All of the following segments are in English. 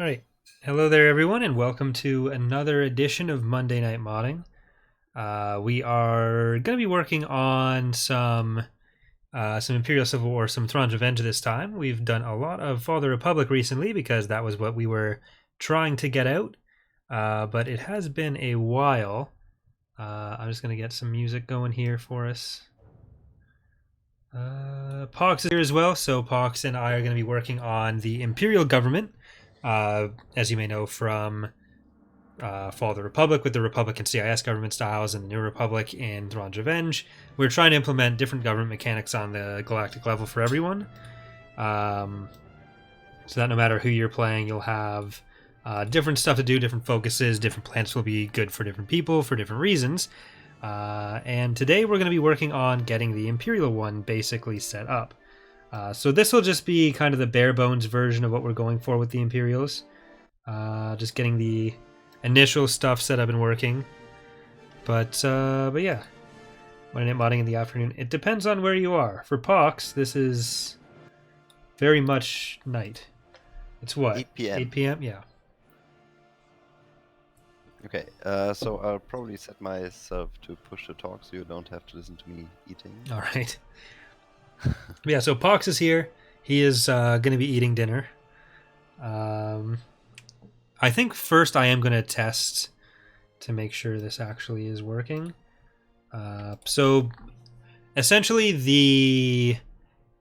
All right. Hello there, everyone, and welcome to another edition of Monday Night Modding. We are going to be working on some Imperial Civil War, some Thrawn's Revenge this time. We've done a lot of Fall of the Republic recently because that was what we were trying to get out, but it has been a while. I'm just going to get some music going here for us. Pox is here as well, so Pox and I are going to be working on the Imperial government. As you may know from Fall of the Republic with the Republican CIS government styles and the New Republic in Thrawn's Revenge, we're trying to implement different government mechanics on the galactic level for everyone. So that no matter who you're playing, you'll have different stuff to do, different focuses, different plans will be good for different people for different reasons. And today we're going to be working on getting the Imperial one basically set up. So this will just be kind of the bare bones version of what we're going for with the Imperials. Just getting the initial stuff set up and working. But yeah, Monday Night Modding in the afternoon. It depends on where you are. For Pox, this is very much night. It's what? 8 p.m. 8 p.m. Yeah. Okay, so I'll probably set myself to push the talk so you don't have to listen to me eating. All right. Yeah, so Pox is here. He is going to be eating dinner. I think first I am going to test to make sure this actually is working. So essentially the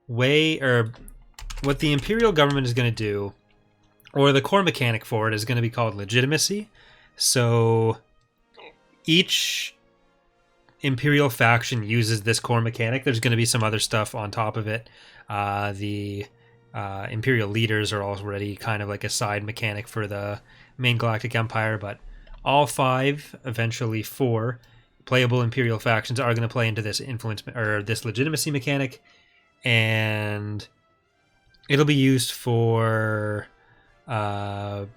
way, or what the Imperial government is going to do, or the core mechanic for it, is going to be called legitimacy. So each Imperial faction uses this core mechanic. There's going to be some other stuff on top of it. The Imperial leaders are already kind of like a side mechanic for the main Galactic Empire, but all 5, eventually 4 playable Imperial factions are going to play into this influence or this legitimacy mechanic, and it'll be used for a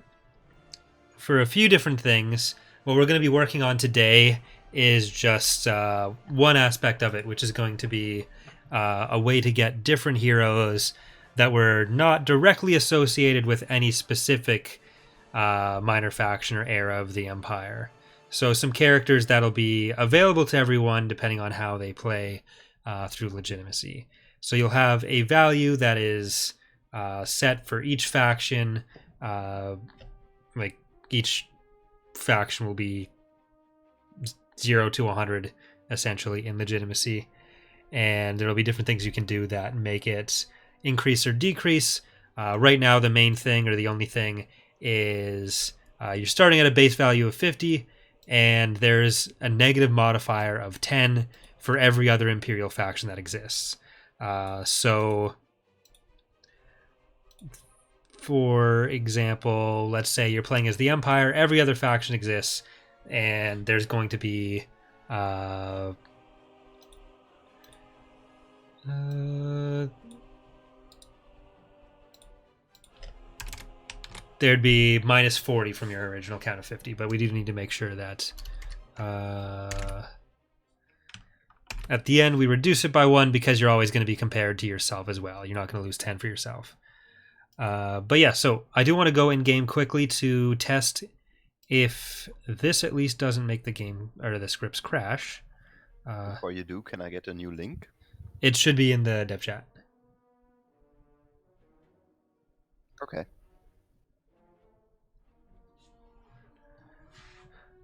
few different things. What we're going to be working on today is just one aspect of it, which is going to be a way to get different heroes that were not directly associated with any specific minor faction or era of the Empire. So some characters that'll be available to everyone depending on how they play through legitimacy. So you'll have a value that is set for each faction. Like each faction will be 0 to 100 essentially in legitimacy, and there'll be different things you can do that make it increase or decrease. Right now the main thing, or the only thing, is you're starting at a base value of 50, and there's a negative modifier of 10 for every other Imperial faction that exists. So for example, let's say you're playing as the Empire, every other faction exists, and there's going to be there'd be minus 40 from your original count of 50, but we do need to make sure that at the end we reduce it by 1, because you're always going to be compared to yourself as well. You're not going to lose 10 for yourself. But yeah, so I do want to go in game quickly to test if this at least doesn't make the game or the scripts crash. Before you do, can I get a new link? It should be in the dev chat. Okay.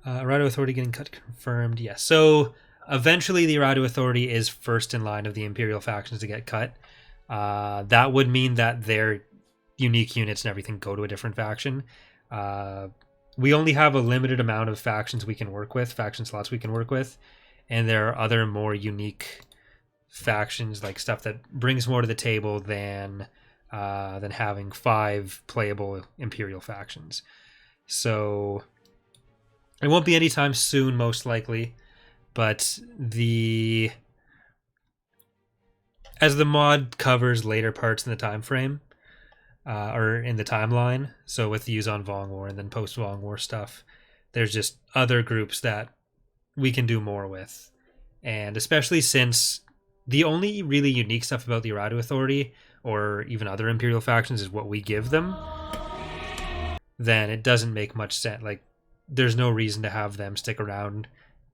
Arado Authority getting cut confirmed. Yes. So eventually the Arado Authority is first in line of the Imperial factions to get cut. That would mean that their unique units and everything go to a different faction. We only have a limited amount of factions we can work with, faction slots we can work with, and there are other more unique factions, like stuff that brings more to the table than having 5 playable Imperial factions. So it won't be anytime soon, most likely, but as the mod covers later parts in the time frame, or in the timeline, so with the use on Vong War and then post Vong War stuff, there's just other groups that we can do more with. And especially since the only really unique stuff about the Arado Authority, or even other Imperial factions, is what we give them. then it doesn't make much sense. Like, there's no reason to have them stick around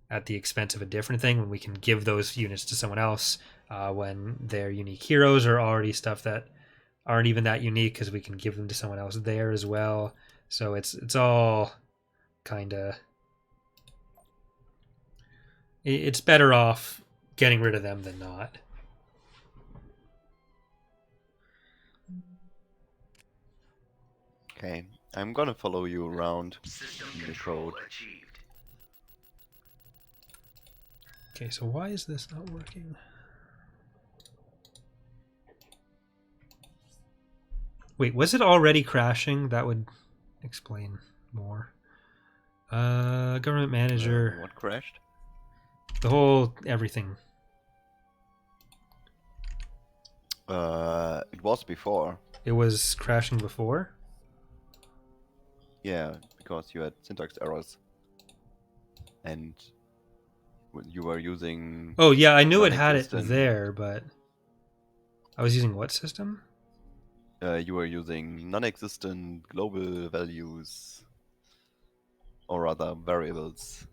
at the expense of a different thing when we can give those units to someone else when their unique heroes are already stuff that aren't even that unique, because we can give them to someone else there as well. So it's all kind of... It's better off getting rid of them than not. Okay, I'm gonna follow you around in the code. Okay, so why is this not working? Wait, was it already crashing? That would explain more. Government manager. What crashed? The whole everything. It was before. It was crashing before? Yeah, because you had syntax errors. And you were using... Oh, yeah, I knew it had it non-existent- there, but... I was using what system? You were using non-existent global values, or rather variables.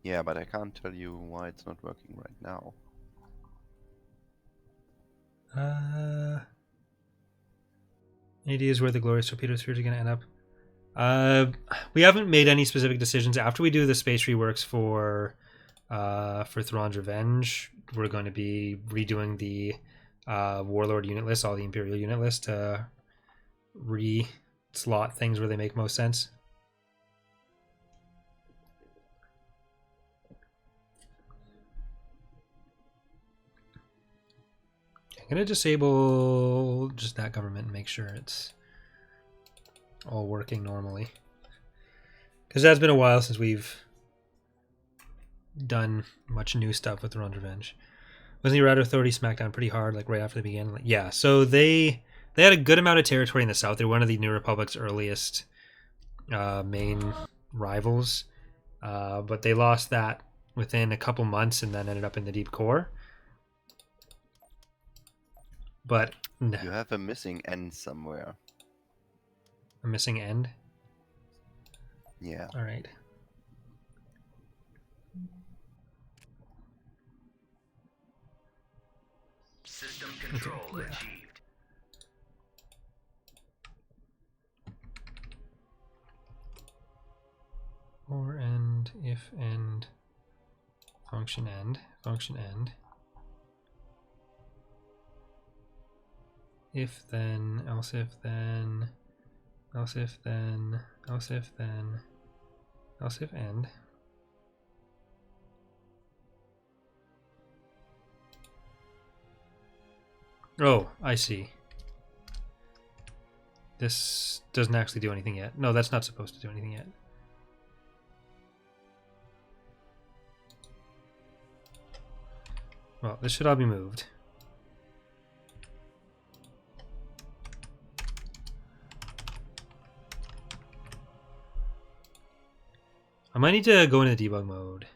Yeah, but I can't tell you why it's not working right now. Ideas where the glorious torpedo spheres are going to end up. We haven't made any specific decisions. After we do the space reworks for Thrawn's Revenge, we're going to be redoing the Warlord unit list, all the Imperial unit list, to re-slot things where they make most sense. I'm going to disable just that government and make sure it's all working normally. Because that's been a while since we've done much new stuff with Thrawn's Revenge. Wasn't the Irad Authority smacked down pretty hard, like right after the beginning? Like, yeah, so they had a good amount of territory in the south. They're one of the New Republic's earliest main rivals. But they lost that within a couple months and then ended up in the deep core. But no. You have a missing N somewhere. A missing end? Yeah. All right. System control achieved. Or end, if end, function end, function end. If then, else if then, else if then, else if then, else if end. Oh, I see. This doesn't actually do anything yet. No, that's not supposed to do anything yet. Well, this should all be moved. I might need to go into debug mode,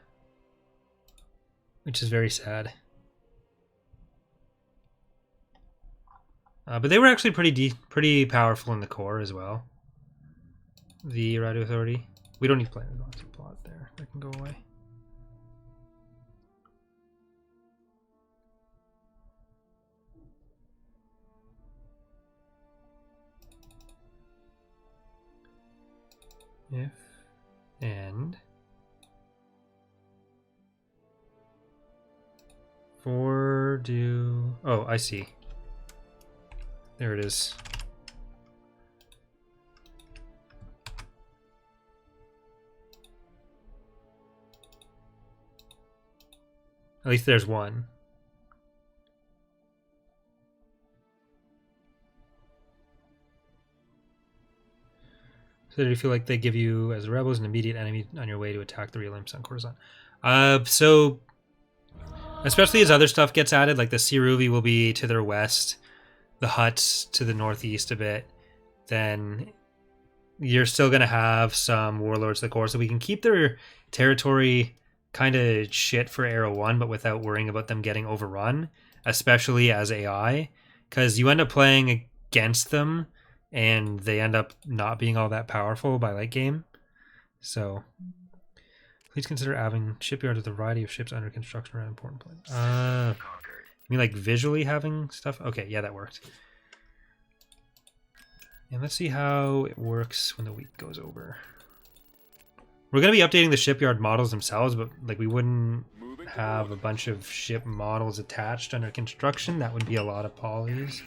which is very sad. But they were actually pretty powerful in the core as well. The Radio Authority. We don't need to play the plot there. That can go away. If and for do... Oh, I see. There it is. At least there's one. So do you feel like they give you, as a rebel, an immediate enemy on your way to attack the real imps on Coruscant? So, especially as other stuff gets added, like the Siruvi will be to their west, the Hutts to the northeast a bit, then you're still going to have some warlords of the core, so we can keep their territory kind of shit for Arrow 1, but without worrying about them getting overrun. especially as AI, because you end up playing against them and they end up not being all that powerful by late game. So please consider having shipyards with a variety of ships under construction around important points. You mean like visually having stuff? Okay, yeah, that worked. And let's see how it works when the week goes over. We're going to be updating the shipyard models themselves, but like we wouldn't have a bunch of ship models attached under construction. That would be a lot of polys.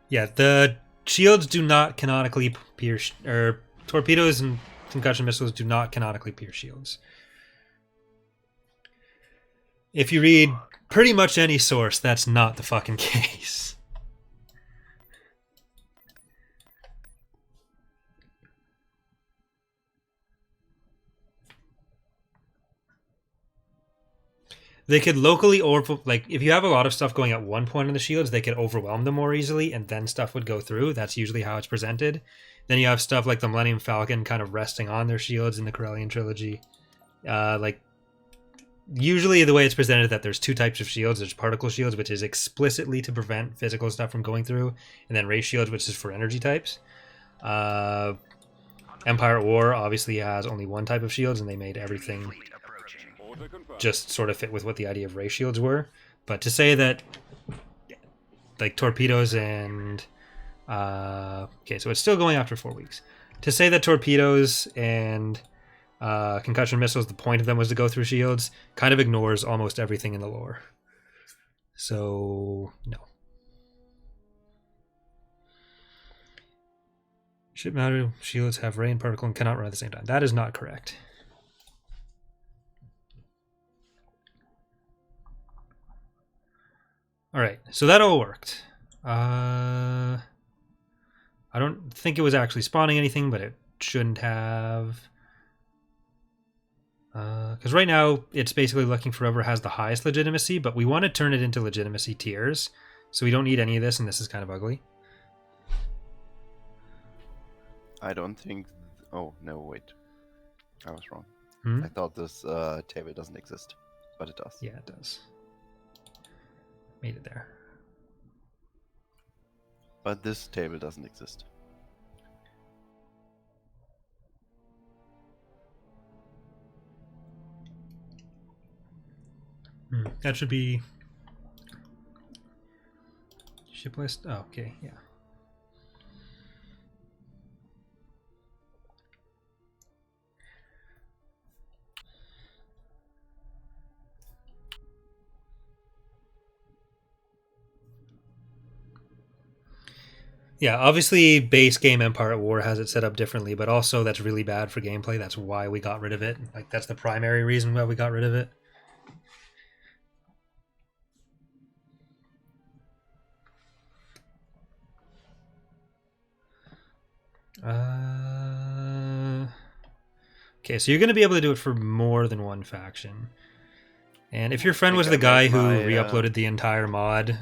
Yeah, the shields do not canonically pierce, or torpedoes and concussion missiles do not canonically pierce shields. If you read pretty much any source, that's not the fucking case. They could locally, or like if you have a lot of stuff going at one point in the shields, they could overwhelm them more easily, and then stuff would go through. That's usually how it's presented. Then you have stuff like the Millennium Falcon kind of resting on their shields in the Corellian trilogy. Like usually the way it's presented is that there's two types of shields. There's particle shields, which is explicitly to prevent physical stuff from going through, and then ray shields, which is for energy types. Empire at War obviously has only one type of shields, and they made everything just sort of fit with what the idea of ray shields were. But to say that like torpedoes and okay, so it's still going after 4 weeks. To say that torpedoes and concussion missiles, the point of them was to go through shields, kind of ignores almost everything in the lore. So no. Ship mounted shields have ray and particle and cannot run at the same time. That is not correct. All right, so that all worked. I don't think it was actually spawning anything, but it shouldn't have. Because right now it's basically looking for whoever has the highest legitimacy, but we want to turn it into legitimacy tiers, so we don't need any of this, and this is kind of ugly. I don't think. Oh no, wait. I was wrong. Hmm? I thought this table doesn't exist, but it does. Yeah, it does. Made it there. But this table doesn't exist. That should be ship list. Oh, okay, yeah. Yeah, obviously base game Empire at War has it set up differently, but also that's really bad for gameplay. That's why we got rid of it. Like that's the primary reason why we got rid of it. Okay, so you're going to be able to do it for more than one faction. And if your friend was the guy who re-uploaded the entire mod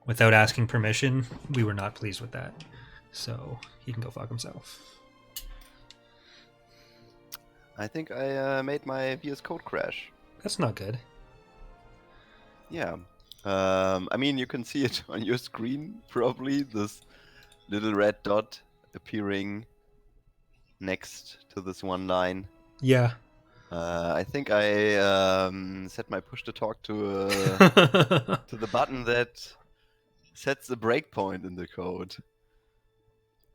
without asking permission, we were not pleased with that. So he can go fuck himself. I think I made my VS Code crash. That's not good. Yeah. I mean, you can see it on your screen, probably. This little red dot appearing next to this one line. Yeah. I think I set my push to talk to to the button that sets the breakpoint in the code.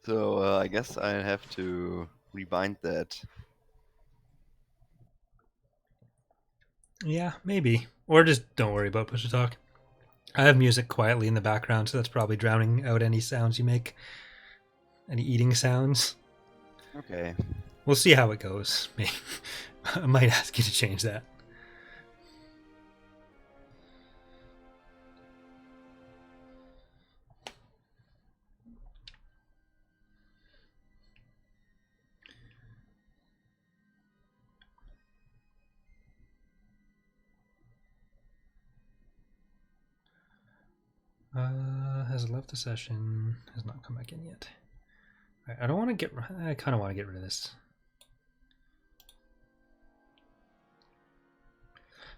So I guess I have to rebind that. Yeah, maybe. Or just don't worry about push to talk. I have music quietly in the background, so that's probably drowning out any sounds you make. Any eating sounds. Okay. We'll see how it goes. I might ask you to change that. Has left the session. Has not come back in yet. Right, I don't want to get. I kind of want to get rid of this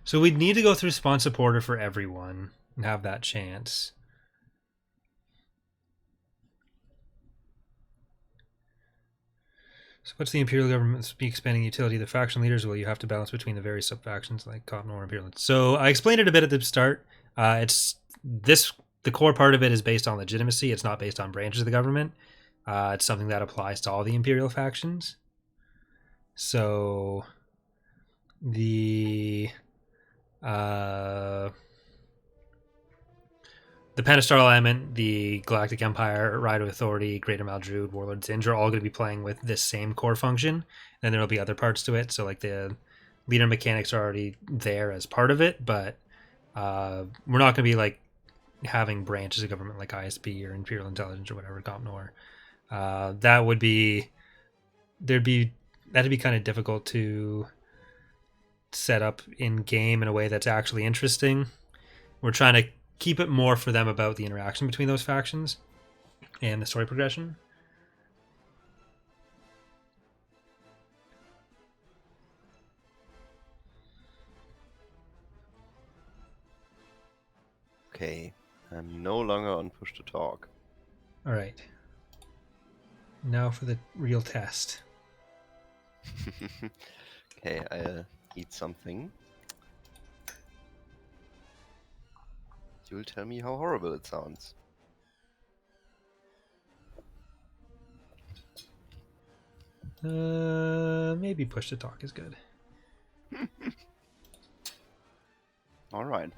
So we'd need to go through spawn supporter for everyone and have that chance. So what's the Imperial government be expanding utility? The faction leaders, will you have to balance between the various sub-factions like Cop Nor Imperial? So I explained it a bit at the start. The core part of it is based on legitimacy. It's not based on branches of the government. It's something that applies to all the Imperial factions. So the Pentastar Element, the Galactic Empire, Rider Authority, Greater Maldrude, Warlord Zinj are all going to be playing with this same core function. And there will be other parts to it. So like the leader mechanics are already there as part of it, but we're not going to be like having branches of government like ISB or Imperial Intelligence or whatever, Compnor. That'd be kind of difficult to set up in game in a way that's actually interesting. We're trying to keep it more for them about the interaction between those factions and the story progression. Okay, I'm no longer on push to talk. All right. Now for the real test. Okay, I'll eat something. You'll tell me how horrible it sounds. Maybe push to talk is good. All right.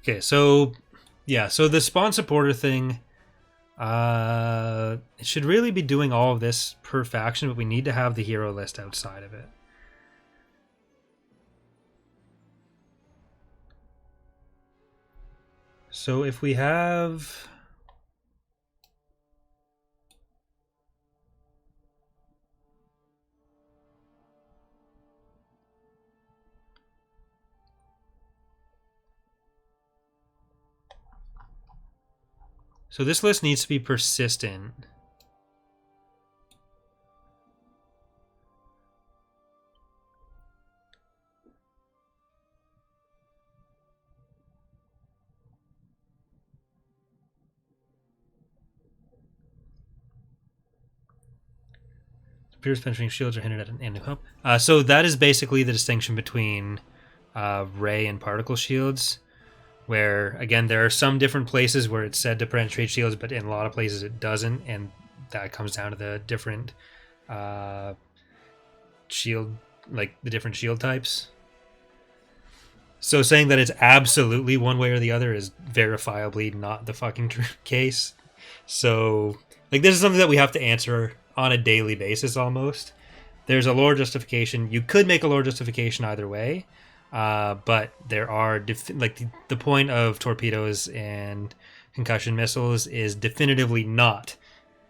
Okay, so yeah, so the spawn supporter thing, it should really be doing all of this per faction, but we need to have the hero list outside of it. So if we have... So this list needs to be persistent. Pierce penetrating shields are hinted at an end of hope. So that is basically the distinction between ray and particle shields, where again there are some different places where it's said to penetrate shields, but in a lot of places it doesn't, and that comes down to the different shield, like the different shield types. So saying that it's absolutely one way or the other is verifiably not the fucking case. So like this is something that we have to answer on a daily basis almost. There's a lore justification. You could make a lore justification either way, but there are the point of torpedoes and concussion missiles is definitively not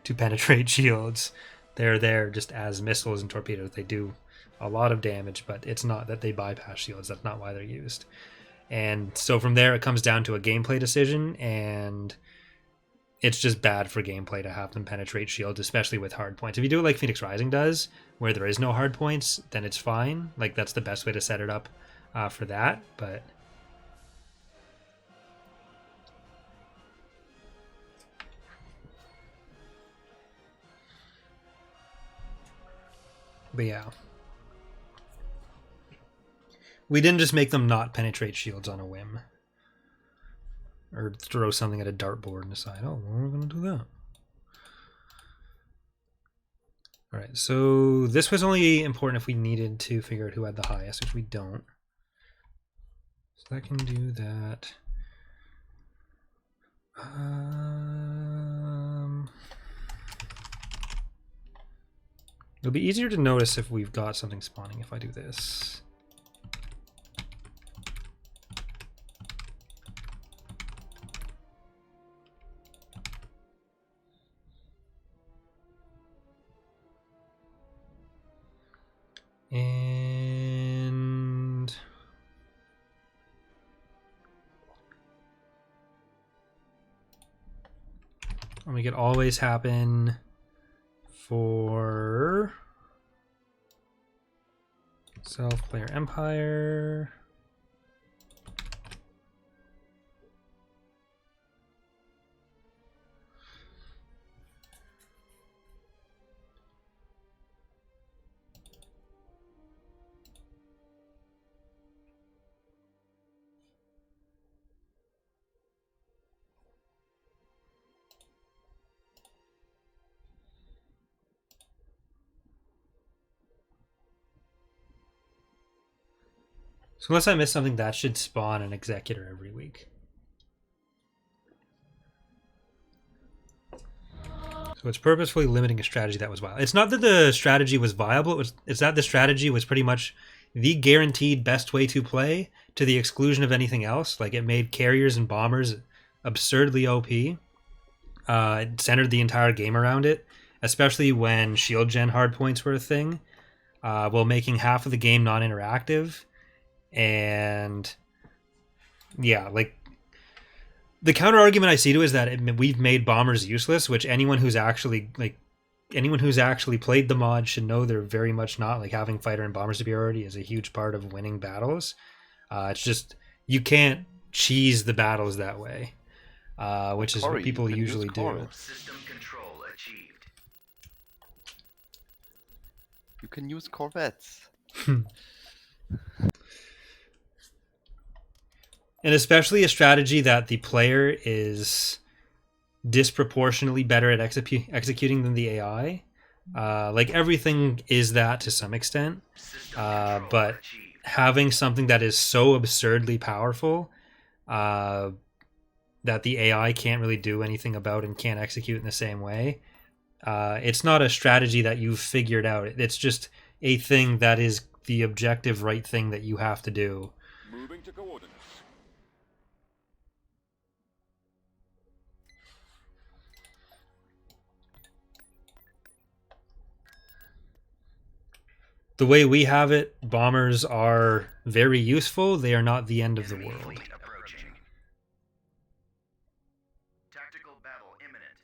to penetrate shields. They're there just as missiles and torpedoes. They do a lot of damage, but it's not that they bypass shields. That's not why they're used. And so from there, it comes down to a gameplay decision, and it's just bad for gameplay to have them penetrate shields, especially with hard points. If you do it like Phoenix Rising does, where there is no hard points, then it's fine. Like, that's the best way to set it up for that, but... But yeah. We didn't just make them not penetrate shields on a whim. Or throw something at a dartboard and decide, oh, well, we're going to do that. Alright, so this was only important if we needed to figure out who had the highest, which we don't. So that can do that. It'll be easier to notice if we've got something spawning if I do this. And we could always happen for self-player empire. So unless I miss something, that should spawn an executor every week. So it's purposefully limiting a strategy that was viable. It's not that the strategy was viable, it's that the strategy was pretty much the guaranteed best way to play to the exclusion of anything else. Like, it made carriers and bombers absurdly OP. It centered the entire game around it, especially when shield gen hardpoints were a thing, while making half of the game non-interactive. And yeah, like, the counter argument I see to is that we've made bombers useless, which anyone who's actually played the mod should know they're very much not. Like, having fighter and bomber superiority is a huge part of winning battles. It's just you can't cheese the battles that way, which is what people usually do. System control achieved. You can use corvettes. And especially a strategy that the player is disproportionately better at executing than the AI. Like, everything is that to some extent. But having something that is so absurdly powerful that the AI can't really do anything about and can't execute in the same way, it's not a strategy that you've figured out. It's just a thing that is the objective right thing that you have to do. Moving to coordinates. The way we have it, bombers are very useful. They are not the end of the Enemy world. fleet approaching. Tactical battle imminent.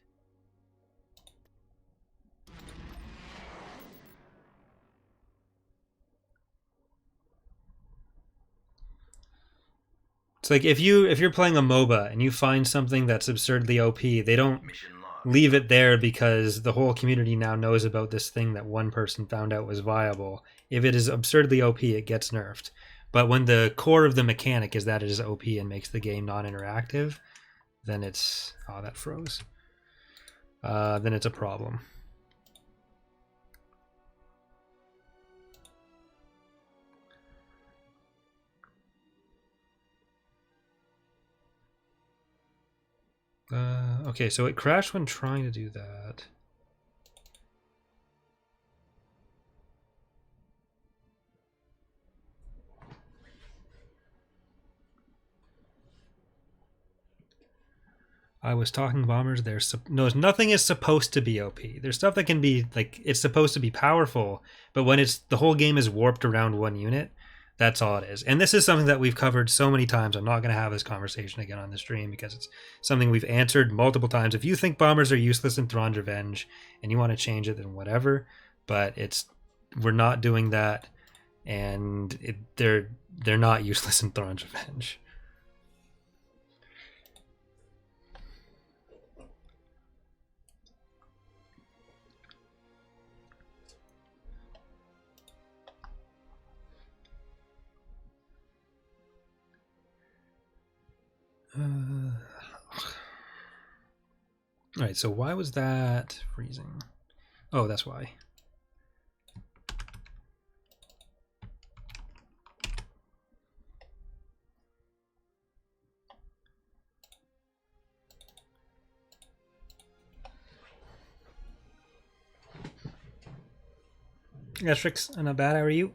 It's like, if you're playing a MOBA and you find something that's absurdly OP, they don't Mission log. leave it there because the whole community now knows about this thing that one person found out was viable. If it is absurdly OP, it gets nerfed. But when the core of the mechanic is that it is OP and makes the game non-interactive, then it's... Oh, that froze. Then it's a problem. Okay, so it crashed when trying to do that. I was talking bombers. No, nothing is supposed to be OP. There's stuff that can be, like, it's supposed to be powerful, but when the whole game is warped around one unit, that's all it is. And this is something that we've covered so many times. I'm not going to have this conversation again on the stream because it's something we've answered multiple times. If you think bombers are useless in Thrawn's Revenge and you want to change it, then whatever. But we're not doing that, and they're not useless in Thrawn's Revenge. All right, so why was that freezing? Oh, that's why. Asterix, not bad. How are you?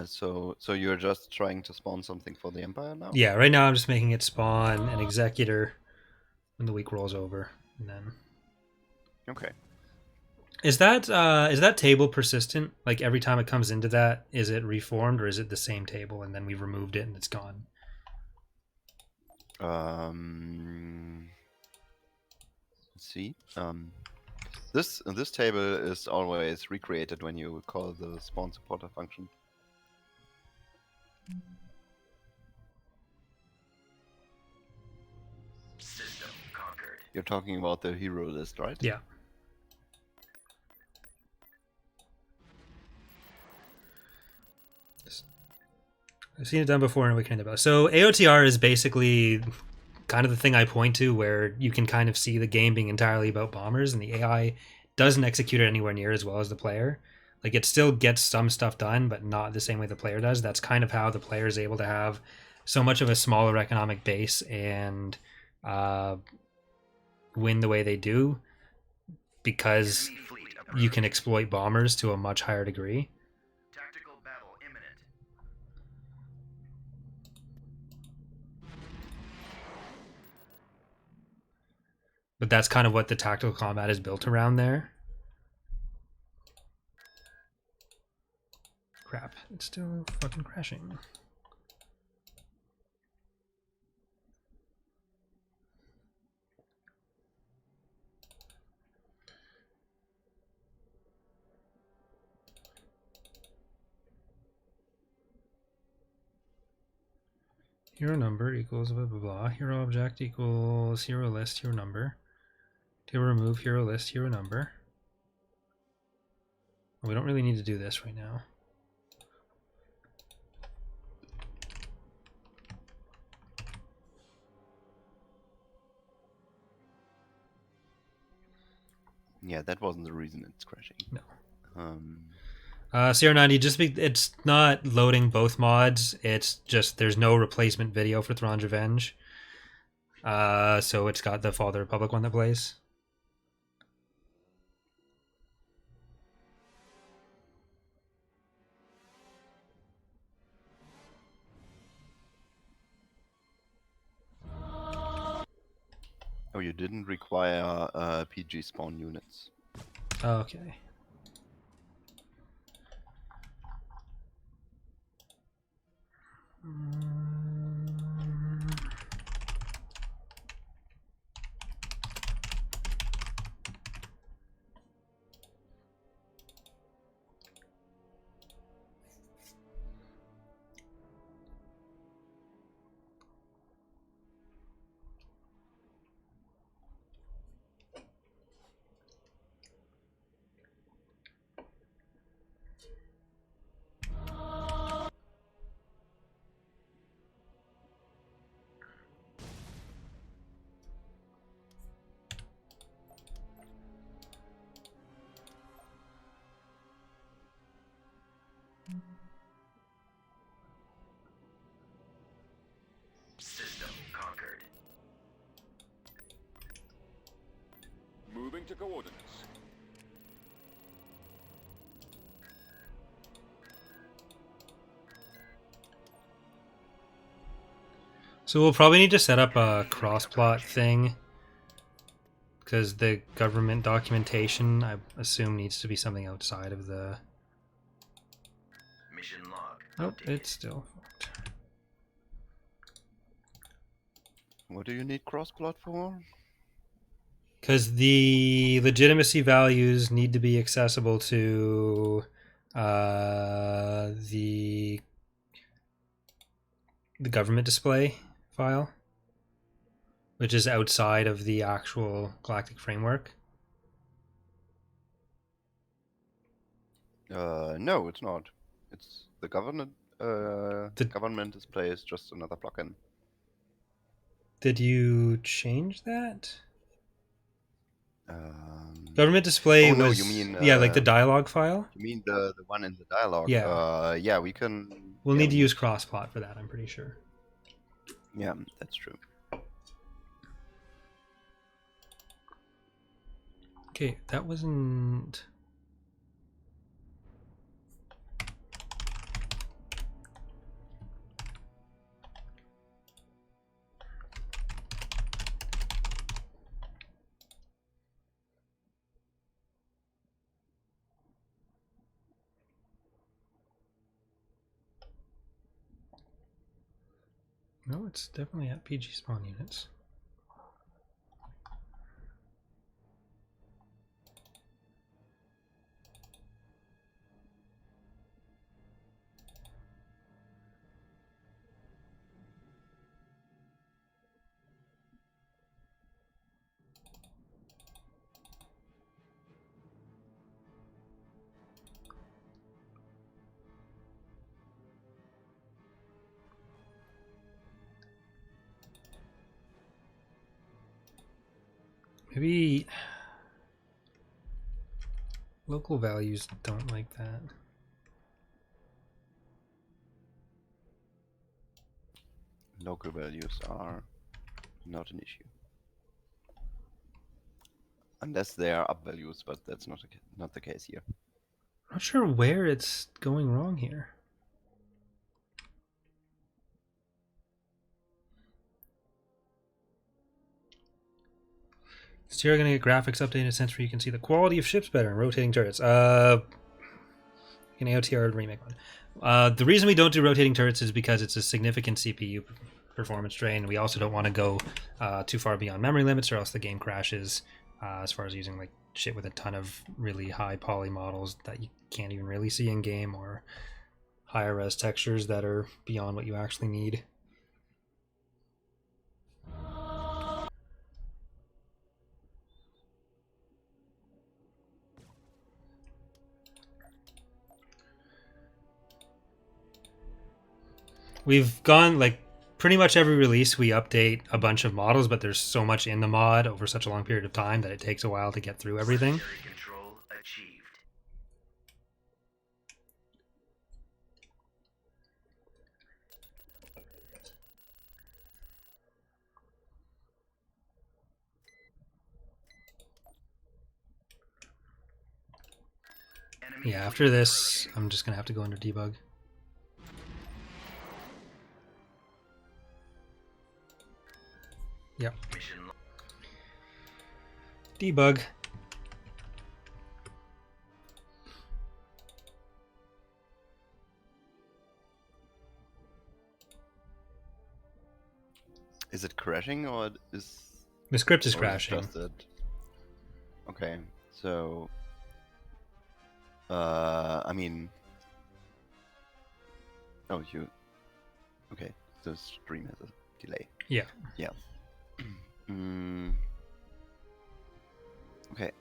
So you're just trying to spawn something for the Empire now? Yeah, right now I'm just making it spawn an executor when the week rolls over, and then. Okay. Is that table persistent? Like, every time it comes into that, is it reformed, or is it the same table and then we've removed it and it's gone? Let's see. This table is always recreated when you call the spawn supporter function. System conquered. You're talking about the hero list, right? Yeah. I've seen it done before in Weekend about. So AOTR is basically kind of the thing I point to where you can kind of see the game being entirely about bombers, and the AI doesn't execute it anywhere near as well as the player. Like, it still gets some stuff done, but not the same way the player does. That's kind of how the player is able to have so much of a smaller economic base and win the way they do, because Enemy fleet you approaching. can exploit bombers to a much higher degree. Tactical battle imminent. But that's kind of what the tactical combat is built around there. Crap, it's still fucking crashing. Hero number equals blah blah blah. Hero object equals hero list, hero number. To remove hero list, hero number. We don't really need to do this right now. Yeah, that wasn't the reason it's crashing. No. CR90, it's not loading both mods. It's just there's no replacement video for Thrawn's Revenge. So it's got the Fall of the Republic one that plays. Oh, you didn't require PG spawn units. Okay. System conquered. Moving to coordinates. So we'll probably need to set up a cross-plot thing, because the government documentation, I assume, needs to be something outside of the... Mission log. Oh, updated. it's still fucked. What do you need cross-plot for? Because the legitimacy values need to be accessible to the government display file, which is outside of the actual galactic framework. No, it's not. It's the government. Government display is just another plugin. Did you change that? Government display oh, no, was you mean, like the dialogue file. You mean the one in the dialogue? Yeah. Yeah, we can. We'll yeah, need to use crossplot for that, I'm pretty sure. Yeah, that's true. Okay, that wasn't... No, it's definitely at PG spawn units. Maybe local values don't like that. Local values are not an issue. Unless they are up values, but that's not the case here. I'm not sure where it's going wrong here. So you're going to get graphics updated in a sense where you can see the quality of ships better and rotating turrets. In AOTR remake one. The reason we don't do rotating turrets is because it's a significant CPU performance drain. We also don't want to go too far beyond memory limits, or else the game crashes. As far as using like shit with a ton of really high poly models that you can't even really see in game, or higher res textures that are beyond what you actually need. We've gone like pretty much every release we update a bunch of models, but there's so much in the mod over such a long period of time that it takes a while to get through everything. Planetary control achieved. Enemy Yeah, after this, I'm just gonna have to go under debug. Yep, mission debug. Is it crashing or is The script is or crashing. just that? Okay, so I mean, oh you, okay, the stream has a delay. Yeah. Yeah. Okay.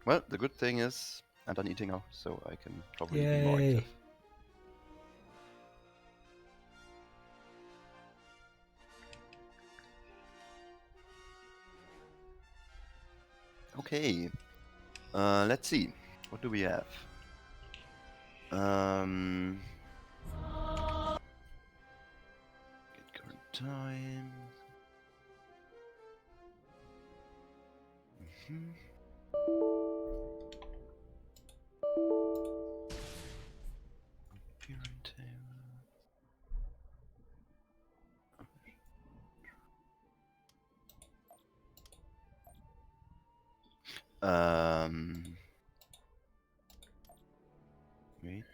Well, the good thing is I'm done eating now, so I can probably be more Yay. active. Okay. Let's see. What do we have? Get current time. Appearance table. Wait.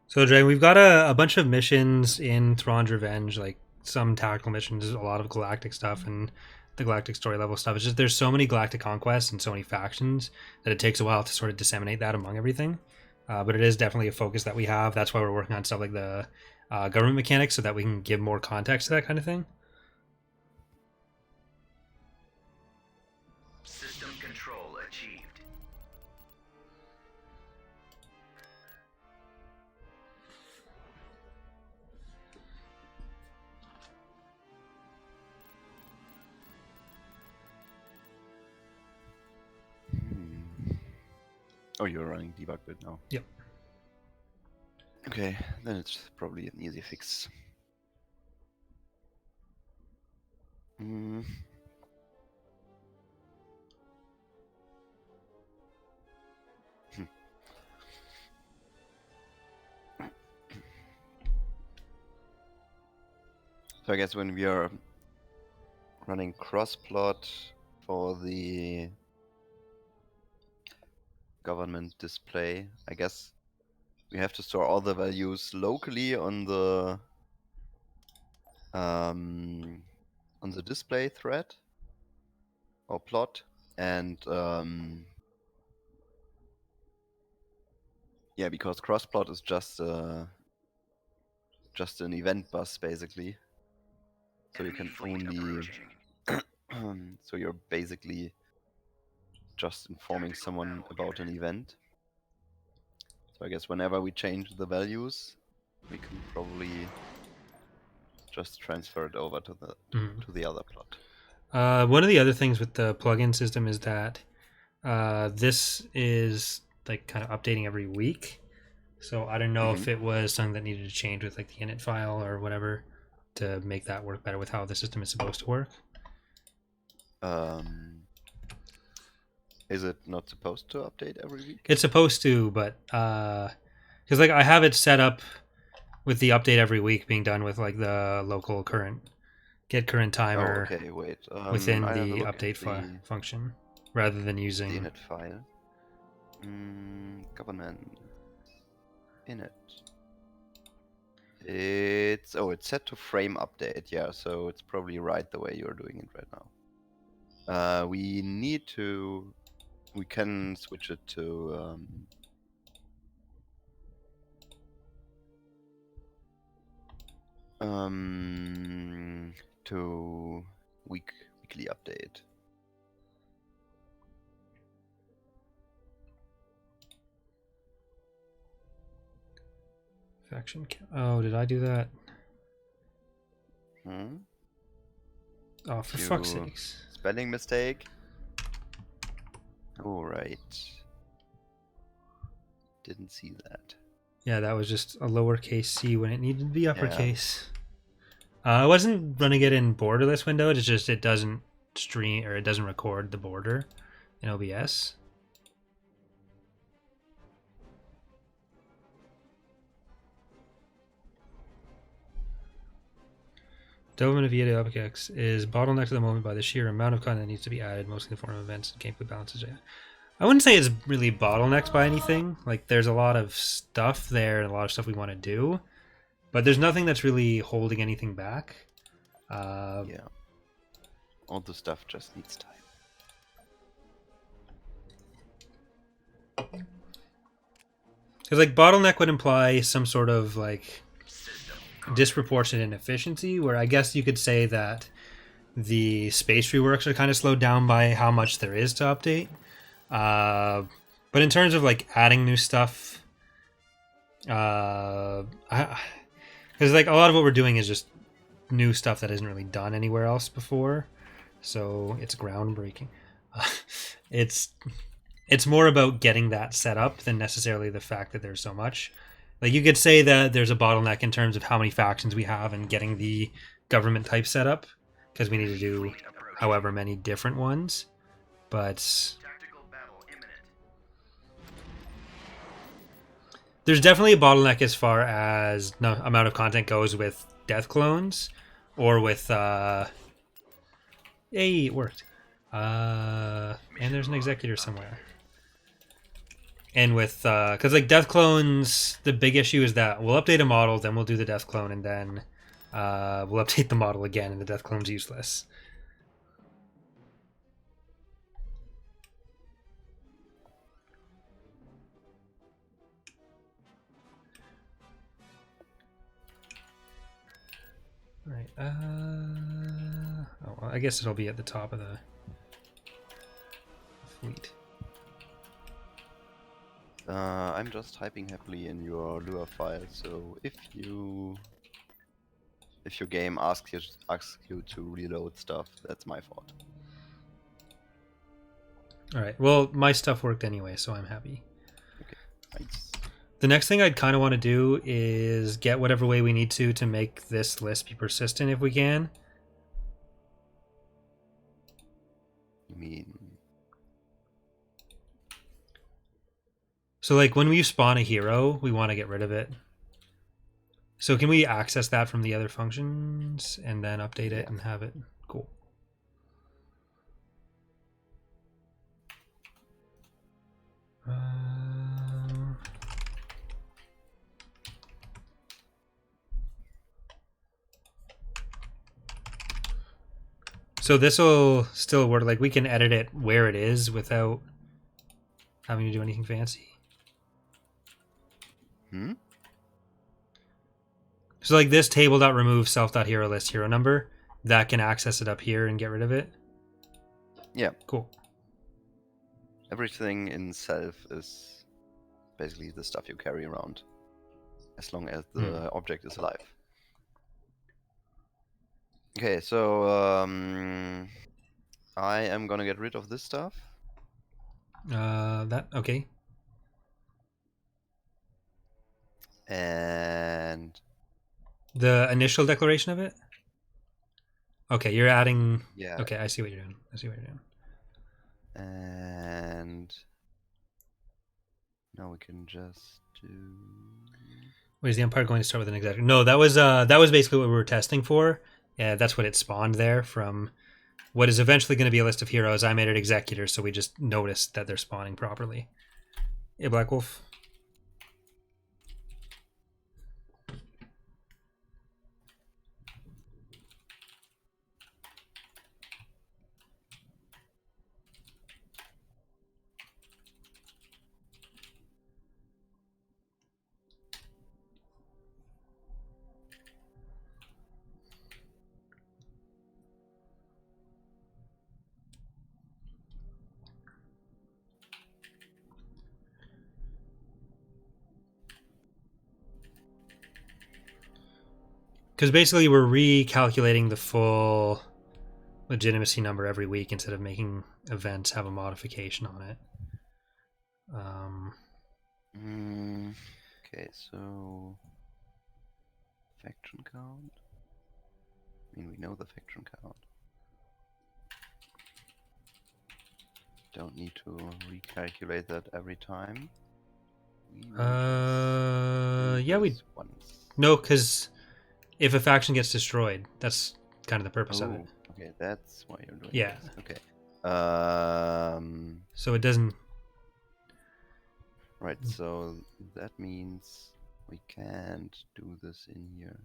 So, Dre, we've got a bunch of missions in Thrawn's Revenge, like some tactical missions, a lot of galactic stuff, and the galactic story level stuff. It's just there's so many galactic conquests and so many factions that it takes a while to sort of disseminate that among everything. But it is definitely a focus that we have. That's why we're working on stuff like the government mechanics, so that we can give more context to that kind of thing. system control achieved. Oh, you're running debug bit now. Yep. Okay, then it's probably an easy fix. Hmm. So I guess when we are running crossplot for the government display, I guess we have to store all the values locally on the on the display thread or plot, and yeah, because crossplot is just an event bus basically, so you can only so you're basically just informing someone about an event. So I guess whenever we change the values, we can probably just transfer it over to the other plot. One of the other things with the plugin system is that this is like kind of updating every week. So I don't know if it was something that needed to change with like the init file or whatever to make that work better with how the system is supposed to work. Is it not supposed to update every week? It's supposed to, but because like I have it set up with the update every week being done with like the local get current timer okay, wait. within I have a the look at update function rather than the using init file. Government init. It's set to frame update. Yeah, so it's probably right the way you're doing it right now. We can switch it to weekly update. faction. Oh, did I do that? Oh, for fuck's sakes! Spelling mistake. All right. Didn't see that. Yeah, that was just a lowercase c when it needed to be uppercase. I wasn't running it in borderless window. It's just it doesn't stream or it doesn't record the border in OBS. Development of EA objects is bottlenecked at the moment by the sheer amount of content that needs to be added, mostly in the form of events and gameplay balances. I wouldn't say it's really bottlenecked by anything. Like, there's a lot of stuff there and a lot of stuff we want to do, but there's nothing that's really holding anything back. Yeah. All the stuff just needs time. Because, like, bottleneck would imply some sort of, like, disproportionate inefficiency, where I guess you could say that the space reworks are kind of slowed down by how much there is to update. But in terms of like adding new stuff, because like a lot of what we're doing is just new stuff that isn't really done anywhere else before, so it's groundbreaking. It's more about getting that set up than necessarily the fact that there's so much. Like you could say that there's a bottleneck in terms of how many factions we have and getting the government type set up, because we need to do however many different ones. But there's definitely a bottleneck as far as amount of content goes with death clones or with hey, it worked. And there's an executor somewhere. And with because like death clones, the big issue is that we'll update a model, then we'll do the death clone, and then we'll update the model again, and the death clone's useless. Right. Oh, well, I guess it'll be at the top of the fleet. I'm just typing happily in your Lua file, so if your game asks you to reload stuff, that's my fault. All right. Well, my stuff worked anyway, so I'm happy. Okay. Nice. The next thing I'd kind of want to do is get whatever way we need to make this list be persistent if we can. You mean? So like when we spawn a hero, we want to get rid of it. So can we access that from the other functions and then update it and have it? Cool. So this will still work. Like we can edit it where it is without having to do anything fancy. Hmm? So like this table.remove self.hero list hero number, that can access it up here and get rid of it. Yeah. Cool. Everything in self is basically the stuff you carry around, as long as the object is alive. Okay, so I am gonna get rid of this stuff. That okay. And The initial declaration of it. Okay, you're adding. yeah, Okay, I see what you're doing. and now we can just do. Wait, is the umpire going to start with an executive? No, that was basically what we were testing for. Yeah, that's what it spawned there from what is eventually going to be a list of heroes. I made it executors, so we just noticed that they're spawning properly. Hey, Black Wolf. Because basically we're recalculating the full legitimacy number every week instead of making events have a modification on it. Okay, so faction count. I mean, we know the faction count. Don't need to recalculate that every time. Yeah, we once. no, because if a faction gets destroyed, that's kind of the purpose of it. Okay, that's why you're doing Yeah. this. Okay. So it doesn't. Right. So that means we can't do this in here.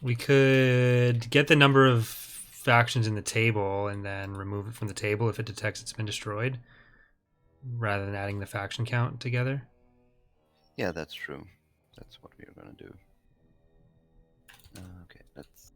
We could get the number of factions in the table and then remove it from the table if it detects it's been destroyed, rather than adding the faction count together. Yeah, that's true. That's what we are gonna do. Okay, let's.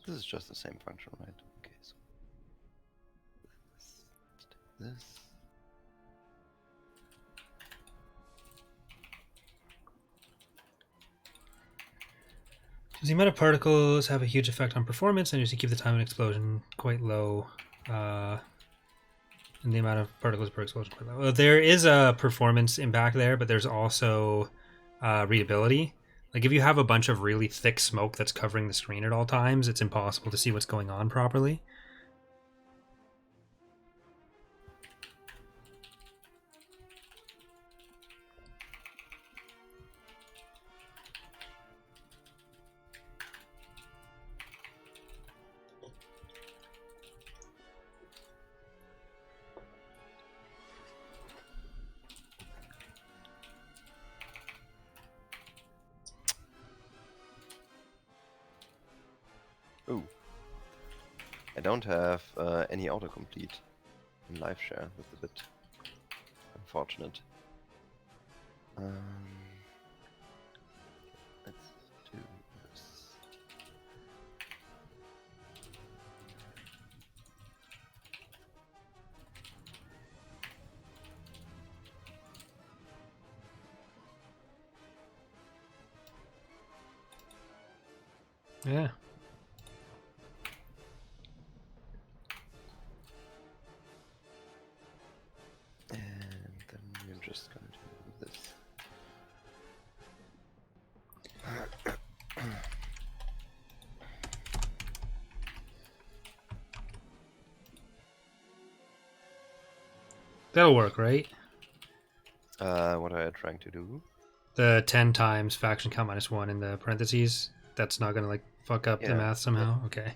This is just the same function, right? Okay, so let's take this. Does the amount of particles have a huge effect on performance? And usually keep the time of explosion quite low. And the amount of particles per explosion quite low. Well, there is a performance impact there, but there's also readability. Like if you have a bunch of really thick smoke that's covering the screen at all times, it's impossible to see what's going on properly. Ooh. I don't have any autocomplete in live share. That's a bit unfortunate. Let's do this. Yeah. That'll work, right? What are you trying to do? The 10 times faction count -1 in the parentheses. That's not gonna like fuck up the Yeah. math somehow. Okay.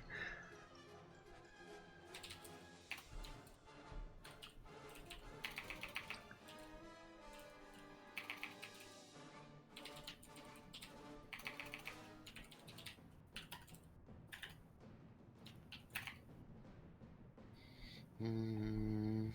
Hmm.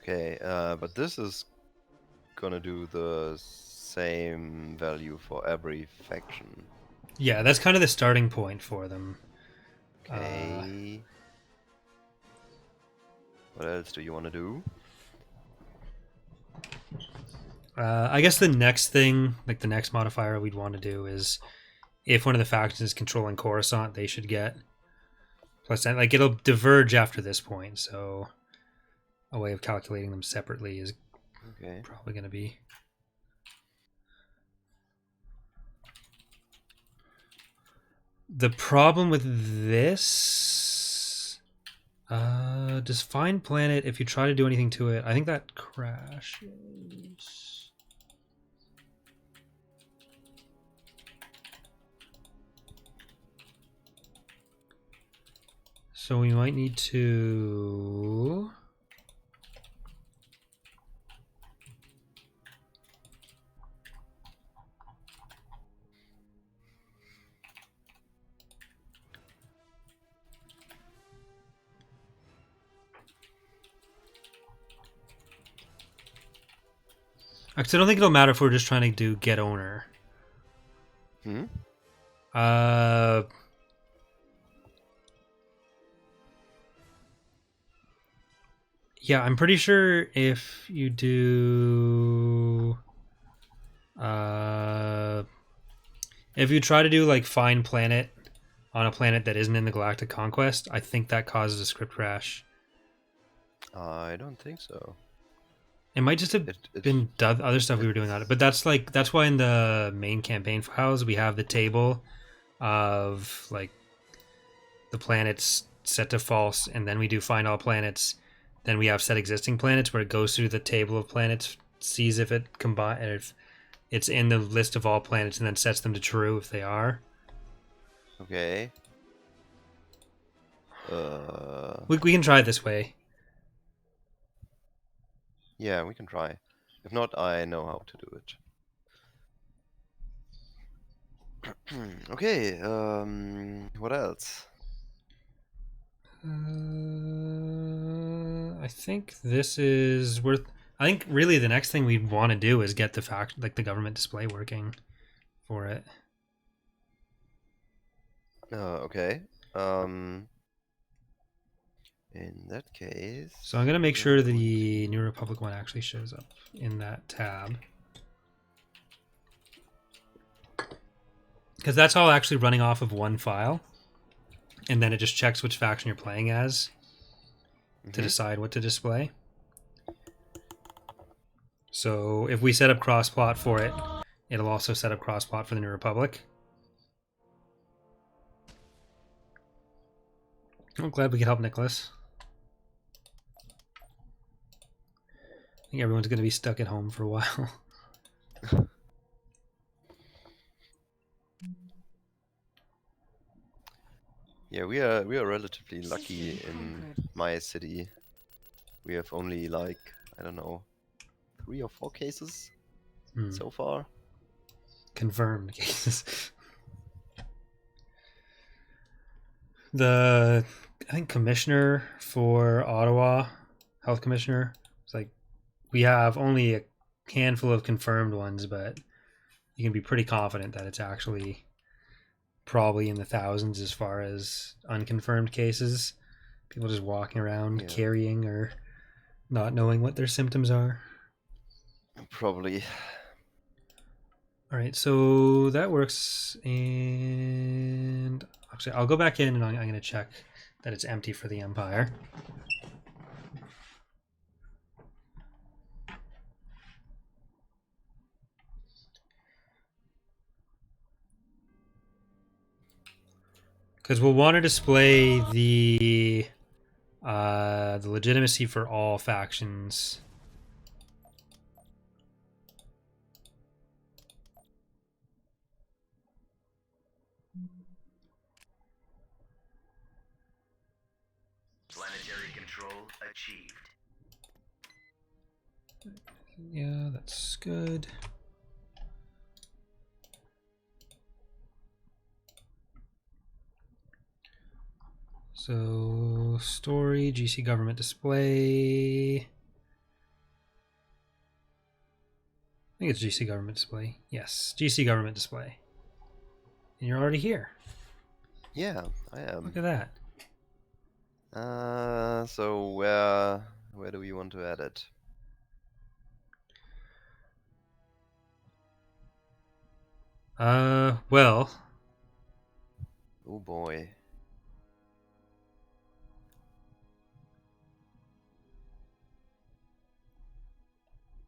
Okay, but this is gonna do the same value for every faction. Yeah, that's kind of the starting point for them. Okay. What else do you want to do? I guess the next thing, like the next modifier we'd want to do is if one of the factions is controlling Coruscant, they should get +10. Like it'll diverge after this point, so a way of calculating them separately is Okay. probably going to be. The problem with this, does find planet, if you try to do anything to it, I think that crashes. So we might need to. Actually, I don't think it'll matter if we're just trying to do get owner. Hmm? Yeah, I'm pretty sure if you do, if you try to do like find planet on a planet that isn't in the Galactic Conquest, I think that causes a script crash. I don't think so. It might just have been other stuff we were doing on it, but that's why in the main campaign files we have the table of like the planets set to false, and then we do find all planets. Then we have set existing planets where it goes through the table of planets, sees if it if it's in the list of all planets, and then sets them to true if they are. Okay. We can try it this way. Yeah, we can try. If not, I know how to do it. Okay, what else? I think this is worth. I think really the next thing we want to do is get the the government display working for it. Okay. In that case. So I'm gonna make sure the New Republic one actually shows up in that tab, because that's all actually running off of one file, and then it just checks which faction you're playing as to decide what to display. So if we set up cross-plot for it, it'll also set up cross-plot for the New Republic. I'm glad we could help Nicholas. I think everyone's going to be stuck at home for a while. Yeah, we are relatively lucky in my city. We have only like, I don't know, 3 or 4 cases so far. Confirmed cases. I think commissioner for Ottawa, health commissioner, it's like we have only a handful of confirmed ones, but you can be pretty confident that it's actually probably in the thousands as far as unconfirmed cases. People just walking around carrying or not knowing what their symptoms are. Probably. All right, so that works. And actually, I'll go back in and I'm going to check that it's empty for the Empire. Because we'll want to display the legitimacy for all factions. Planetary control achieved. Yeah, that's good. So, story, GC government display. I think it's GC government display. Yes, GC government display. And you're already here. Yeah, I am. Look at that. So where do we want to add it? Well, Oh boy.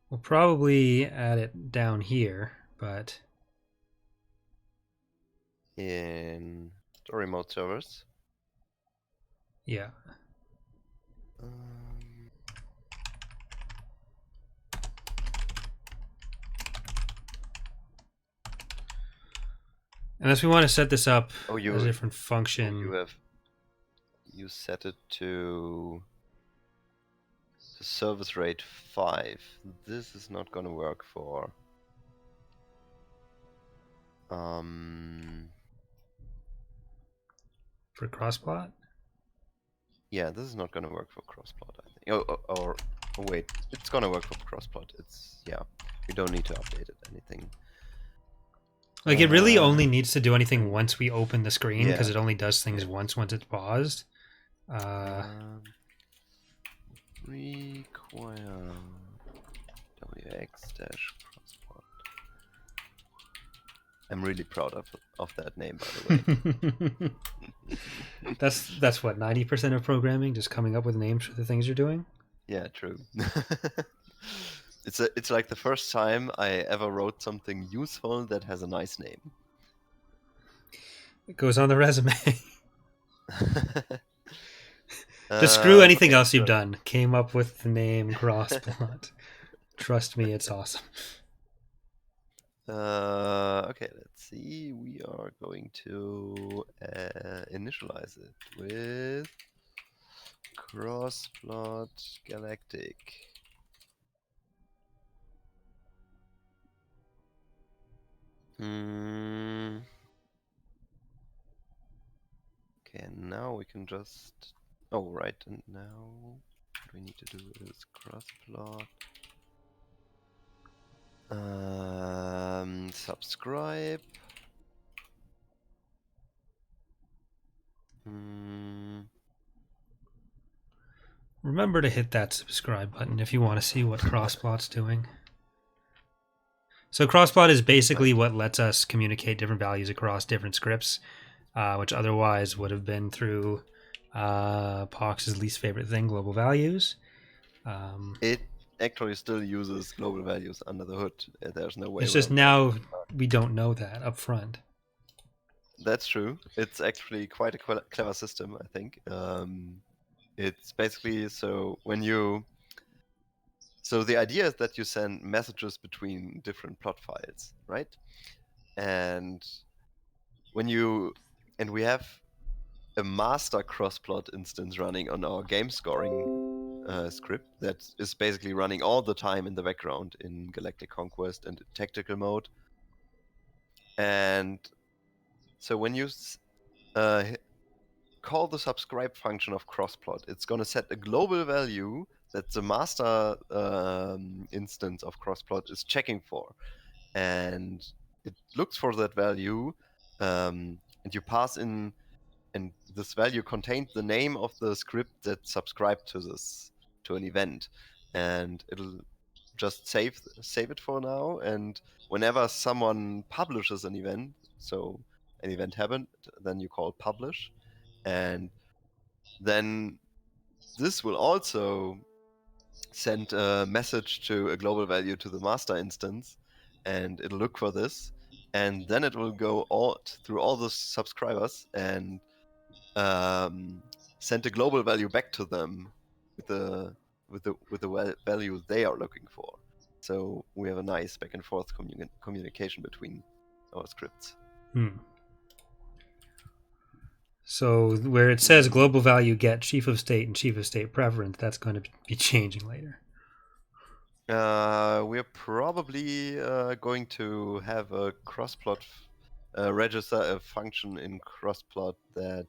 we'll probably add it down here, but In story mode servers. yeah. Um, Unless we want to set this up Oh, as a different oh, function. you set it to the service rate 5. This is not gonna work for For crossplot? yeah, this is not gonna work for crossplot, I think. Oh, wait, it's gonna work for crossplot. It's yeah, we don't need to update it anything. Like, it really only needs to do anything once we open the screen, because Yeah. it only does things once it's paused. Require WX dash crossplot. I'm really proud of that name, by the way. That's what, 90% of programming, just coming up with names for the things you're doing? Yeah, true. It's like the first time I ever wrote something useful that has a nice name. It goes on the resume. Just screw anything else you've done. Came up with the name Crossplot. Trust me, it's awesome. Okay, let's see. We are going to initialize it with crossplot galactic. Okay, and now we can just. Oh, right. And now what we need to do is crossplot. Subscribe. Remember to hit that subscribe button if you want to see what Crossplot's doing. So Crossplot is basically what lets us communicate different values across different scripts, which otherwise would have been through Pox's least favorite thing, global values. It actually still uses global values under the hood. There's no way. It's just now we don't know that up front. That's true. It's actually quite a clever system, I think. It's basically so when you. So the idea is that you send messages between different plot files, right? And when you and we have a master crossplot instance running on our game scoring script that is basically running all the time in the background in Galactic Conquest and tactical mode. And so when you call the subscribe function of crossplot, it's going to set a global value that the master instance of crossplot is checking for, and it looks for that value, and you pass in, and this value contains the name of the script that subscribed to to an event, and it'll just save it for now. And whenever someone publishes an event, so an event happened, then you call publish, and then this will also send a message to a global value to the master instance, and it'll look for this, and then it will go through all the subscribers and send a global value back to them with the value they are looking for. So we have a nice back and forth communication between our scripts. So where it says global value get chief of state and chief of state preference, that's going to be changing later. We're probably going to have a crossplot register a function in crossplot that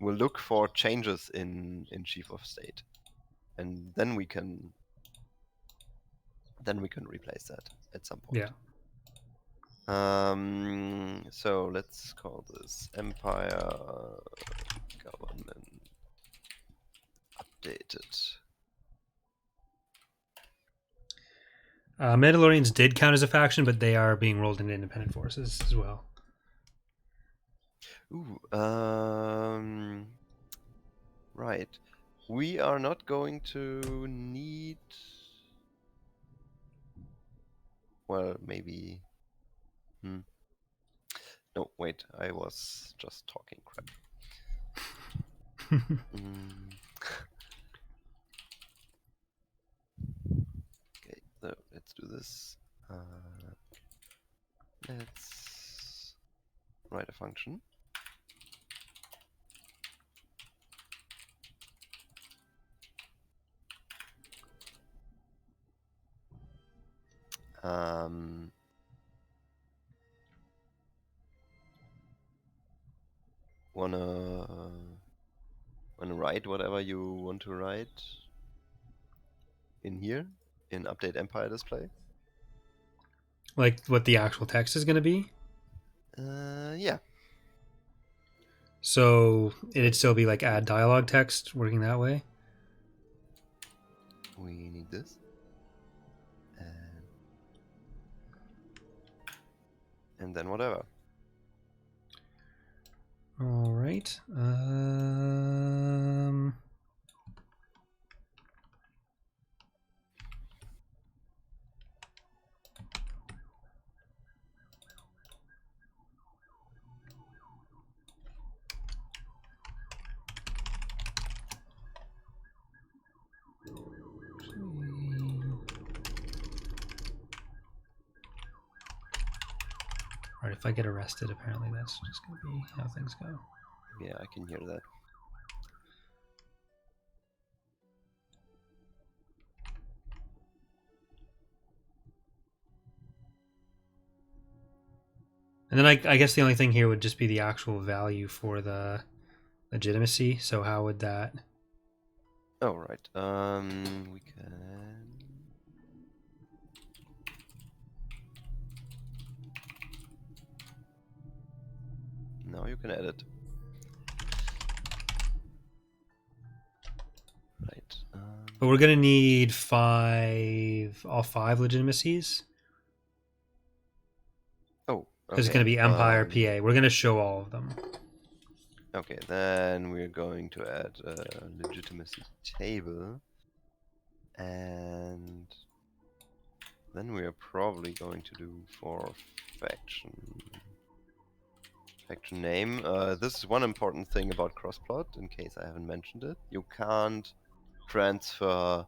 will look for changes in chief of state, and then we can replace that at some point. Yeah. So let's call this Empire Government updated. Mandalorians did count as a faction, but they are being rolled into independent forces as well. Ooh, right. We are not going to need. Well, maybe. No, wait. I was just talking crap. Okay, so let's do this. Let's write a function. Wanna write whatever you want to write in here in update Empire display? Like what the actual text is going to be? Yeah. So it'd still be like add dialogue text working that way? We need this. And then whatever. All right. All right, if I get arrested, apparently that's just going to be how things go. Yeah, I can hear that. And then I guess the only thing here would just be the actual value for the legitimacy. So how would that? Oh, right. We can. Now you can edit. Right. But we're gonna need all five legitimacies. Oh, because it's gonna be Empire PA. We're gonna show all of them. Okay, then we're going to add a legitimacy table, and then we are probably going to do for faction name. This is one important thing about crossplot, in case I haven't mentioned it. You can't transfer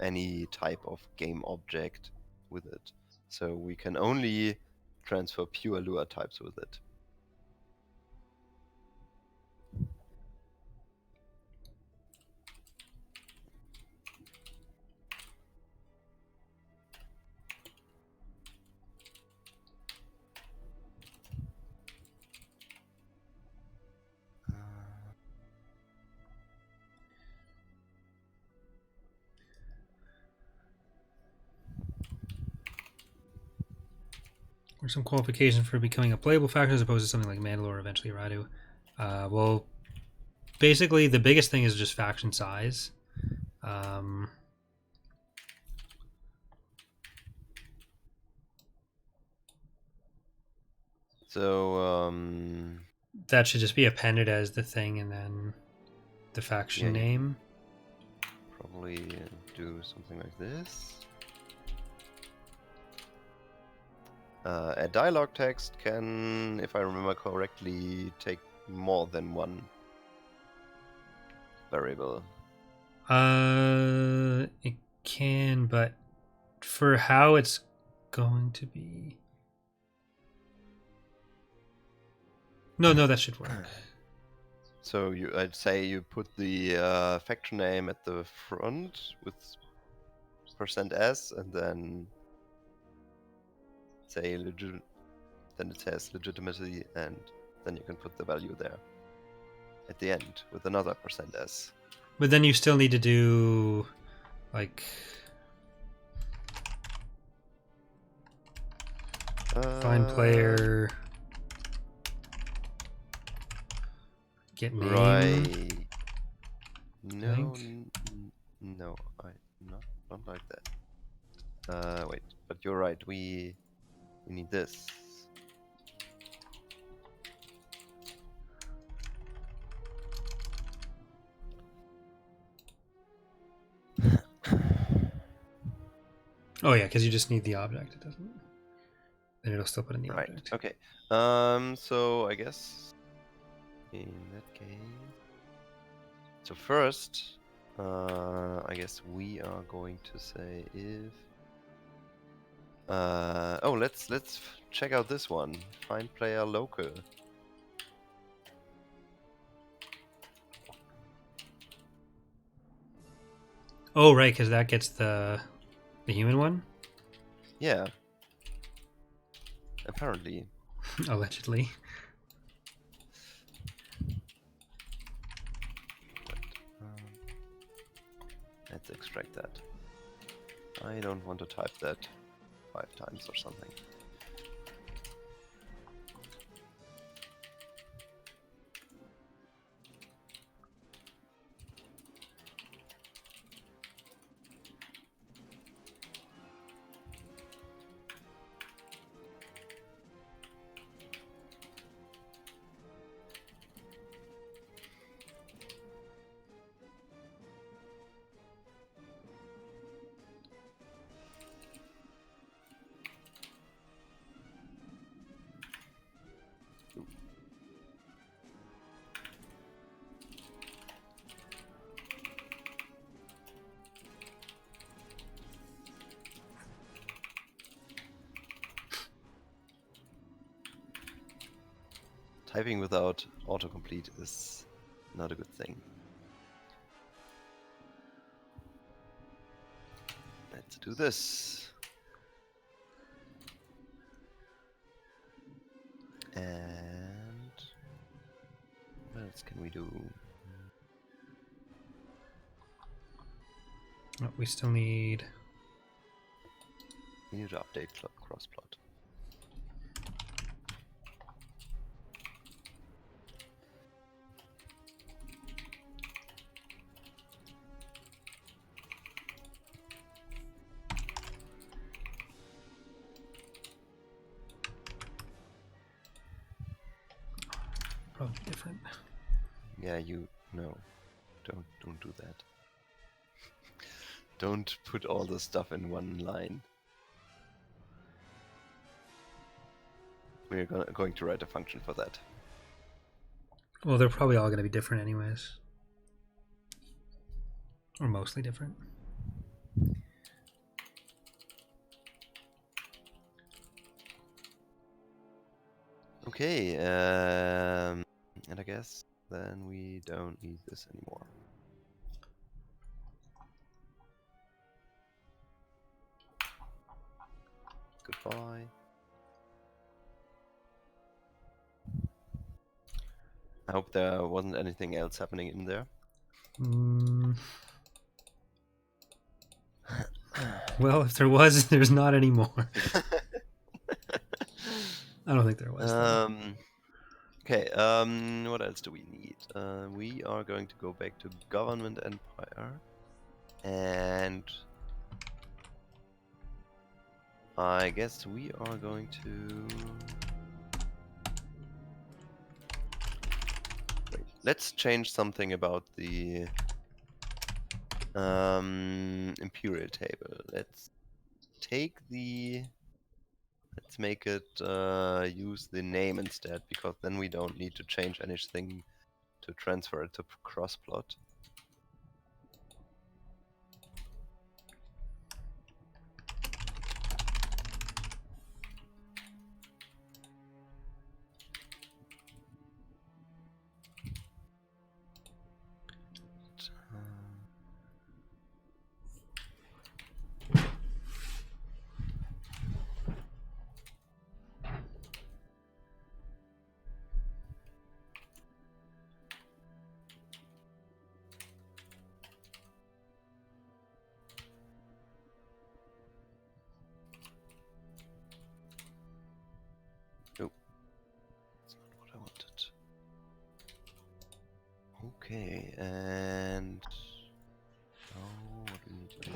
any type of game object with it, so we can only transfer pure Lua types with it. Or some qualification for becoming a playable faction as opposed to something like Mandalore or eventually Radu. Well, basically the biggest thing is just faction size. Um, So that should just be appended as the thing and then the faction yeah, you name. probably do something like this. A dialogue text can, if I remember correctly, take more than one variable. It can, but for how it's going to be. No, that should work. So I'd say you put the faction name at the front with %s, and then say then it says legitimacy, and then you can put the value there at the end with another %s. But then you still need to do like find player, get name. Right. No, think. no, I not like that. Wait, but you're right. We need this. Oh yeah, because you just need the object. It doesn't. Then it'll still put in the Right. object. Okay. So I guess in that case, so first, I guess we are going to say if. Oh, let's check out this one. Find player local. Oh right, because that gets the human one. Yeah. Apparently. Allegedly. Let's extract that. I don't want to type that 5 times or something. Typing without autocomplete is not a good thing. Let's do this. And what else can we do? Oh, we still need. We need to update crossplot. Probably different. Yeah, no, don't do that. Don't put all the stuff in one line. We're going to write a function for that. Well, they're probably all going to be different, anyways, or mostly different. Okay, and I guess then we don't need this anymore. Goodbye. I hope there wasn't anything else happening in there. Well, if there was, there's not anymore. I don't think there was. Okay, what else do we need? We are going to go back to government empire. And I guess we are going to... Wait, let's change something about the Imperial table. Let's make it use the name instead, because then we don't need to change anything to transfer it to crossplot. Oh, that's not what I wanted. Okay, and now what we need to do?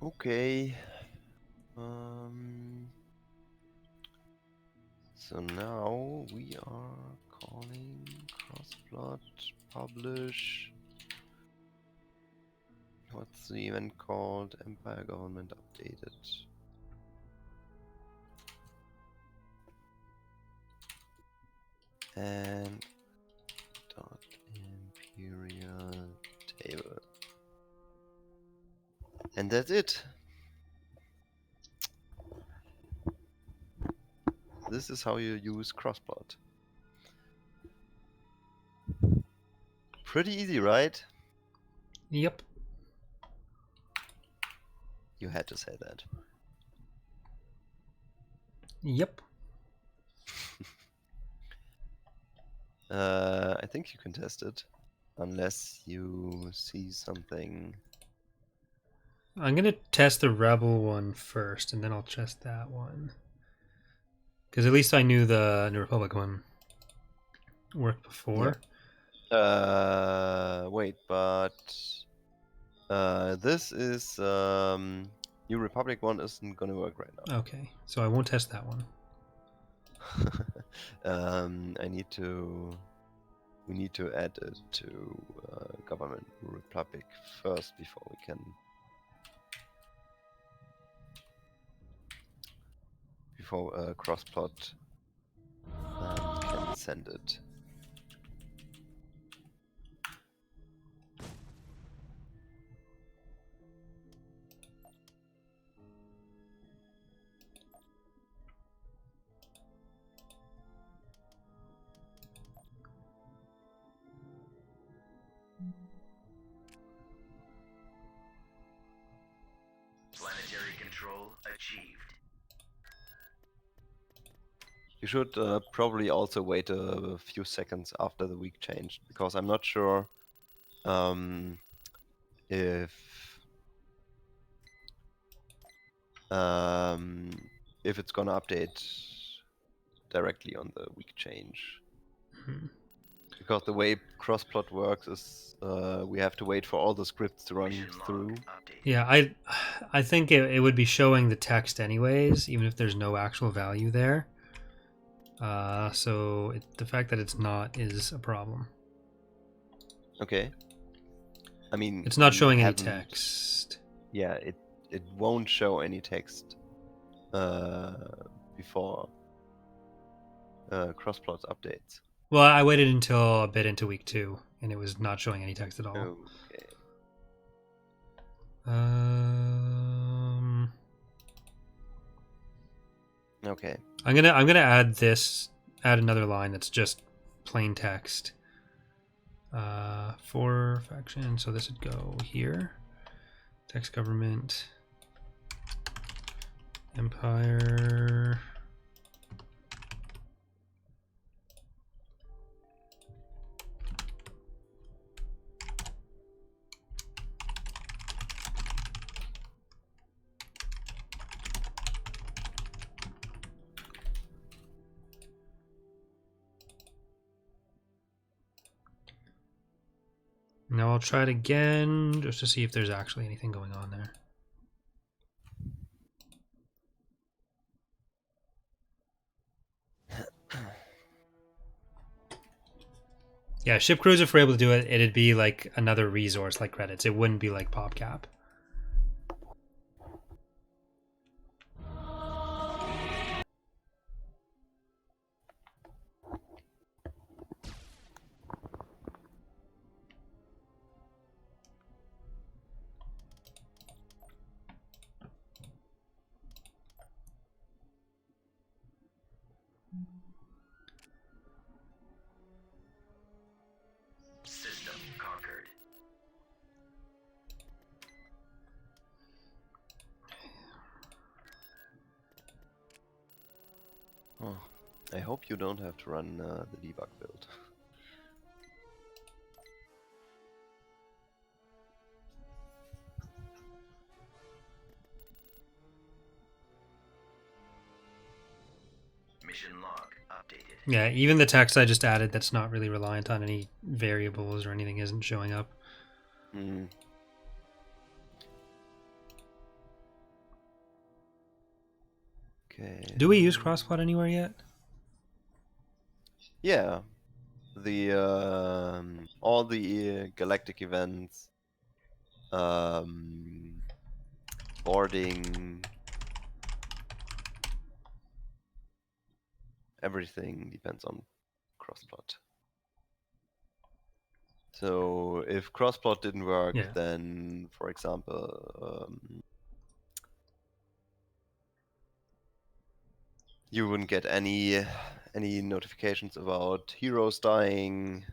Okay. So now we are calling crossplot publish. What's the event called? Empire government updated. And dot imperial table. And that's it. This is how you use crossplot. Pretty easy, right? Yep. You had to say that. Yep. I think you can test it. Unless you see something. I'm going to test the Rebel one first, and then I'll test that one. Because at least I knew the New Republic one worked before. Wait, but this is New Republic one isn't gonna work right now. Okay, so I won't test that one. We need to add it to Government Republic first before we can crossplot can send it. Planetary control achieved. You should probably also wait a few seconds after the week changed, because I'm not sure if it's gonna update directly on the week change. Hmm. Because the way crossplot works is we have to wait for all the scripts to run Mission log through. updated. Yeah, I think it would be showing the text anyways, even if there's no actual value there. So the fact that it's not is a problem. Okay. I mean, It's not we showing any haven't- text. Yeah, it won't show any text before crossplot updates. Well, I waited until a bit into week 2, and it was not showing any text at all. Okay. Okay. I'm gonna add another line that's just plain text. For faction, so this would go here. Text government, Empire. Now I'll try it again just to see if there's actually anything going on there. Yeah, ship crews, if we're able to do it, it'd be like another resource like credits. It wouldn't be like PopCap. System conquered. Oh, I hope you don't have to run the debug build. Mission log updated. Yeah, even the text I just added that's not really reliant on any variables or anything isn't showing up. Hmm. Okay. Do we use crossplot anywhere yet? Yeah. The all the galactic events, boarding, everything depends on crossplot. So if crossplot didn't work, Yeah. then, for example, you wouldn't get any notifications about heroes dying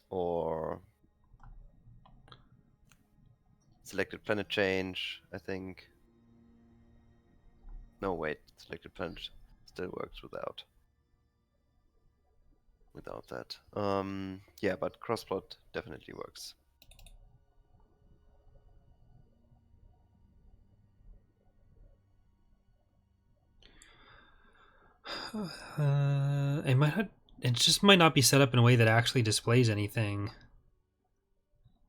or selected planet change, I think. No, wait, selected planet still works without that. Yeah, but crossplot definitely works. It just might not be set up in a way that actually displays anything.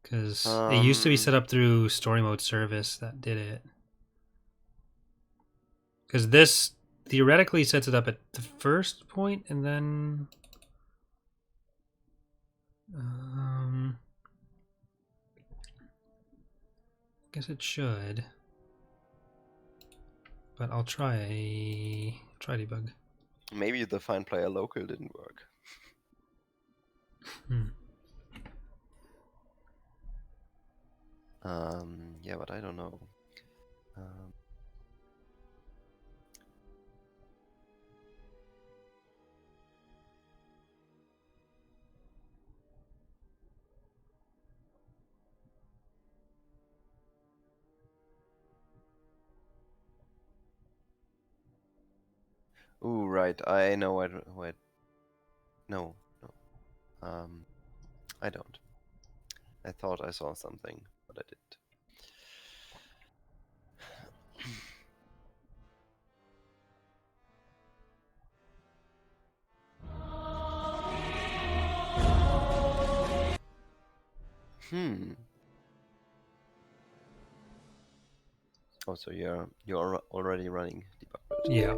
Because it used to be set up through story mode service that did it. Because this theoretically sets it up at the first point and then... I guess it should. But I'll try debug. Maybe the find player local didn't work. Yeah, but I don't know. Ooh, right. I know what. No. I don't. I thought I saw something, but I didn't. Oh, so you're already running debug build. Yeah.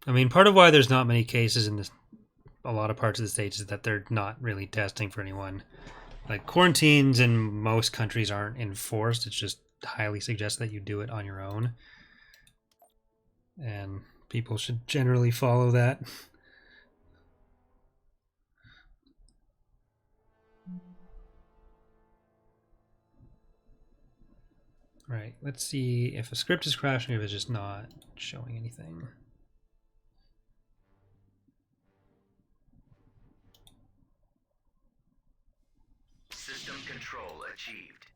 I mean, part of why there's not many cases in this a lot of parts of the States is that they're not really testing for anyone. Like, quarantines in most countries aren't enforced. It's just highly suggested that you do it on your own. And people should generally follow that. Right, let's see if a script is crashing or if it's just not showing anything. System control achieved.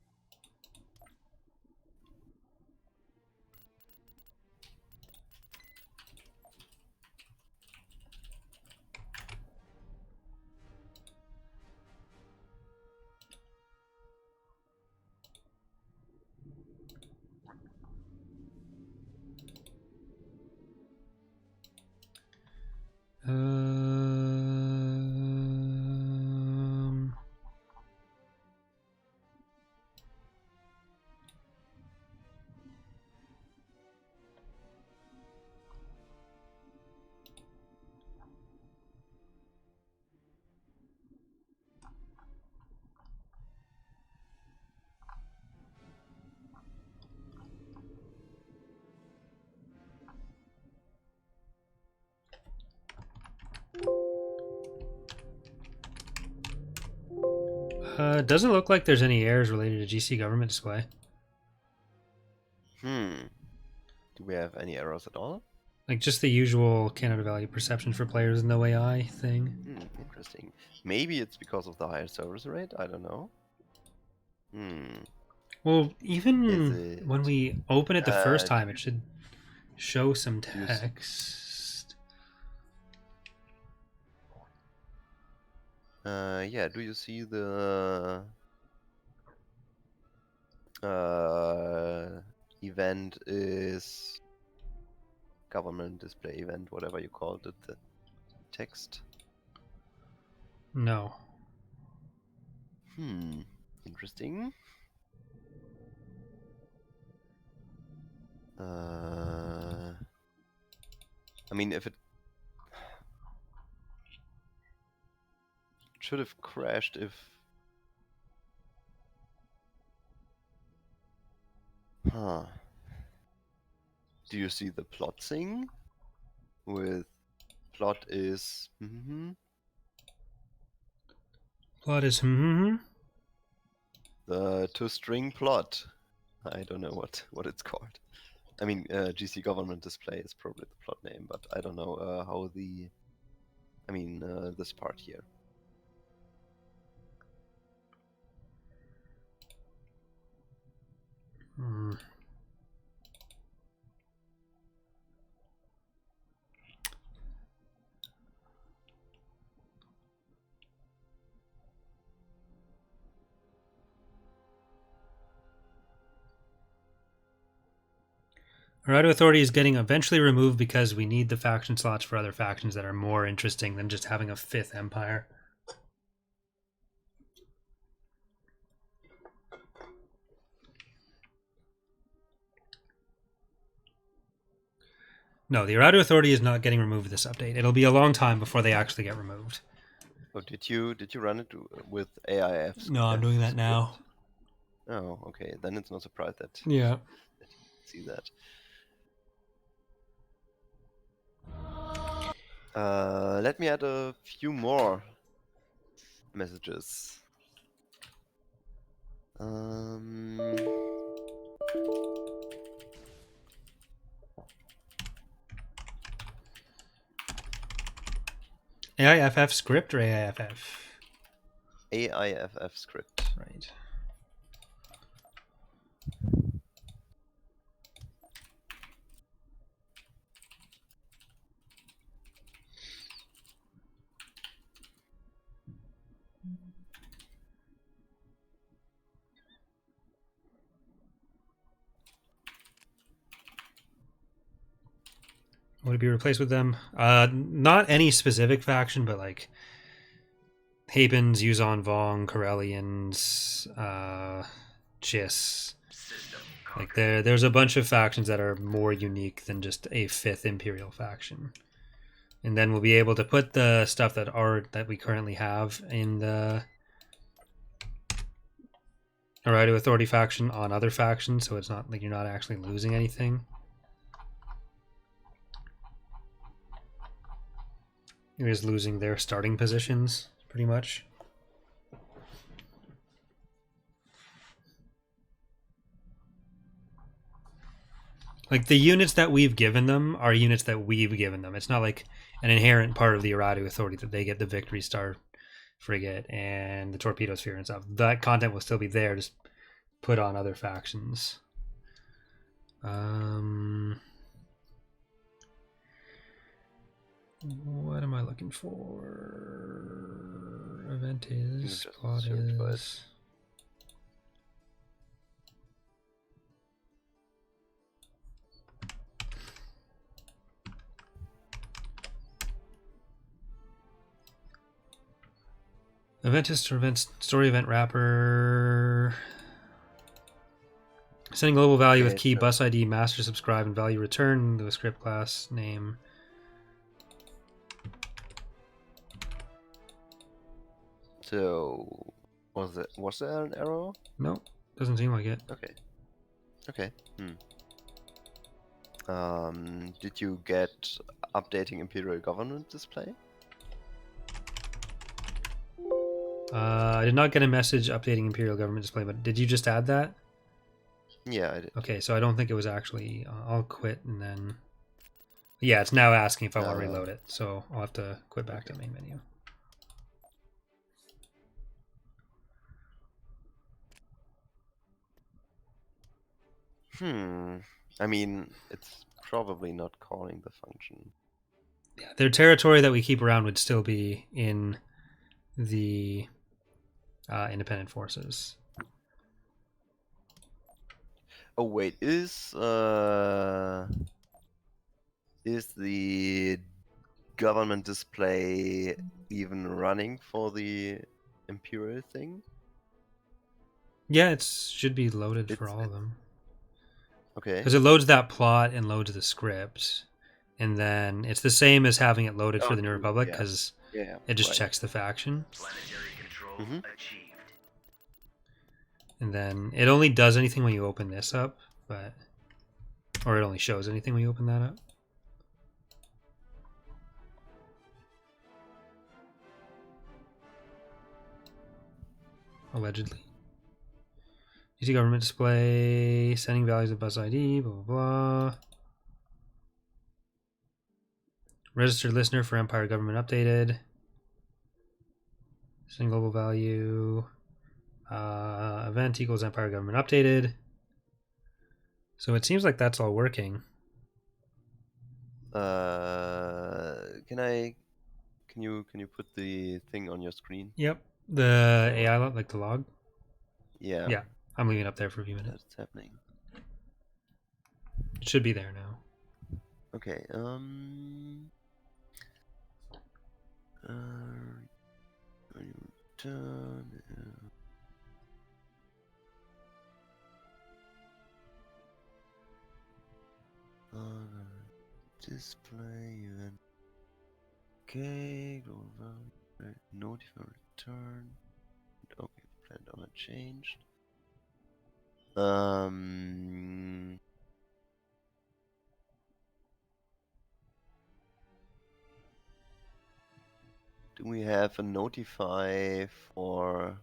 Um, doesn't look like there's any errors related to GC government display. Do we have any errors at all? Like just the usual Canada value perception for players and no AI thing. Interesting. Maybe it's because of the higher service rate. I don't know. Well, Is even it- when we open it the first time, do it should show some you s- text. Yeah. Do you see the event is government display event, whatever you called it, the text? No. Interesting. I mean, if it should have crashed if... Huh. Do you see the plot thing? With plot is... Plot is The two-string plot. I don't know what it's called. I mean, GC government display is probably the plot name, but I don't know how the... I mean, this part here. Naruto Authority is getting eventually removed because we need the faction slots for other factions that are more interesting than just having a fifth empire. No, the Naruto Authority is not getting removed with this update. It'll be a long time before they actually get removed. Oh, did you run it with AIF? No, I'm doing that now. script? Oh, okay. Then it's no surprise that Yeah. that you see that. Let me add a few more messages. AIFF script or AIFF? AIFF script. Right. Would it be replaced with them? Not any specific faction, but like Habens, Yuzon, Vong, Corellians, Chiss. System Like conquered. there's a bunch of factions that are more unique than just a fifth Imperial faction. And then we'll be able to put the stuff that we currently have in the Aradio Authority faction on other factions, so it's not like you're not actually losing anything. You're just losing their starting positions, pretty much. Like, the units that we've given them are units that we've given them. It's not like an inherent part of the Aradio Authority that they get the Victory Star frigate and the torpedo sphere and stuff. That content will still be there, just put on other factions. What am I looking for? Event is, plot is. Event is story event wrapper. Sending global value with key bus ID, master subscribe, and value return to a script class name. So, was there an error? No, doesn't seem like it. Okay. Did you get updating Imperial government display? I did not get a message updating Imperial government display, but did you just add that? Yeah, I did. Okay, so I don't think it was actually. I'll quit and then. Yeah, it's now asking if I want to reload it, so I'll have to quit back to main menu. I mean, it's probably not calling the function. Yeah, their territory that we keep around would still be in the independent forces. Oh wait, is the government display even running for the Imperial thing? Yeah, it should be loaded for all of them. Okay. Because it loads that plot and loads the script. And then it's the same as having it loaded for the New Republic, because it just checks the faction. Planetary control achieved. And then it only does anything when you open this up, or it only shows anything when you open that up. Allegedly. You see government display, sending values of bus ID, blah, blah, blah. Registered listener for Empire government updated. Send global value. Event equals Empire government updated. So it seems like that's all working. Can you put the thing on your screen? Yep. The AI like the log? Yeah. Yeah. I'm leaving it up there for a few minutes. That's happening. It should be there now. Okay, return, display event. Okay, notify return. Okay, planned on a change. Do we have a notify for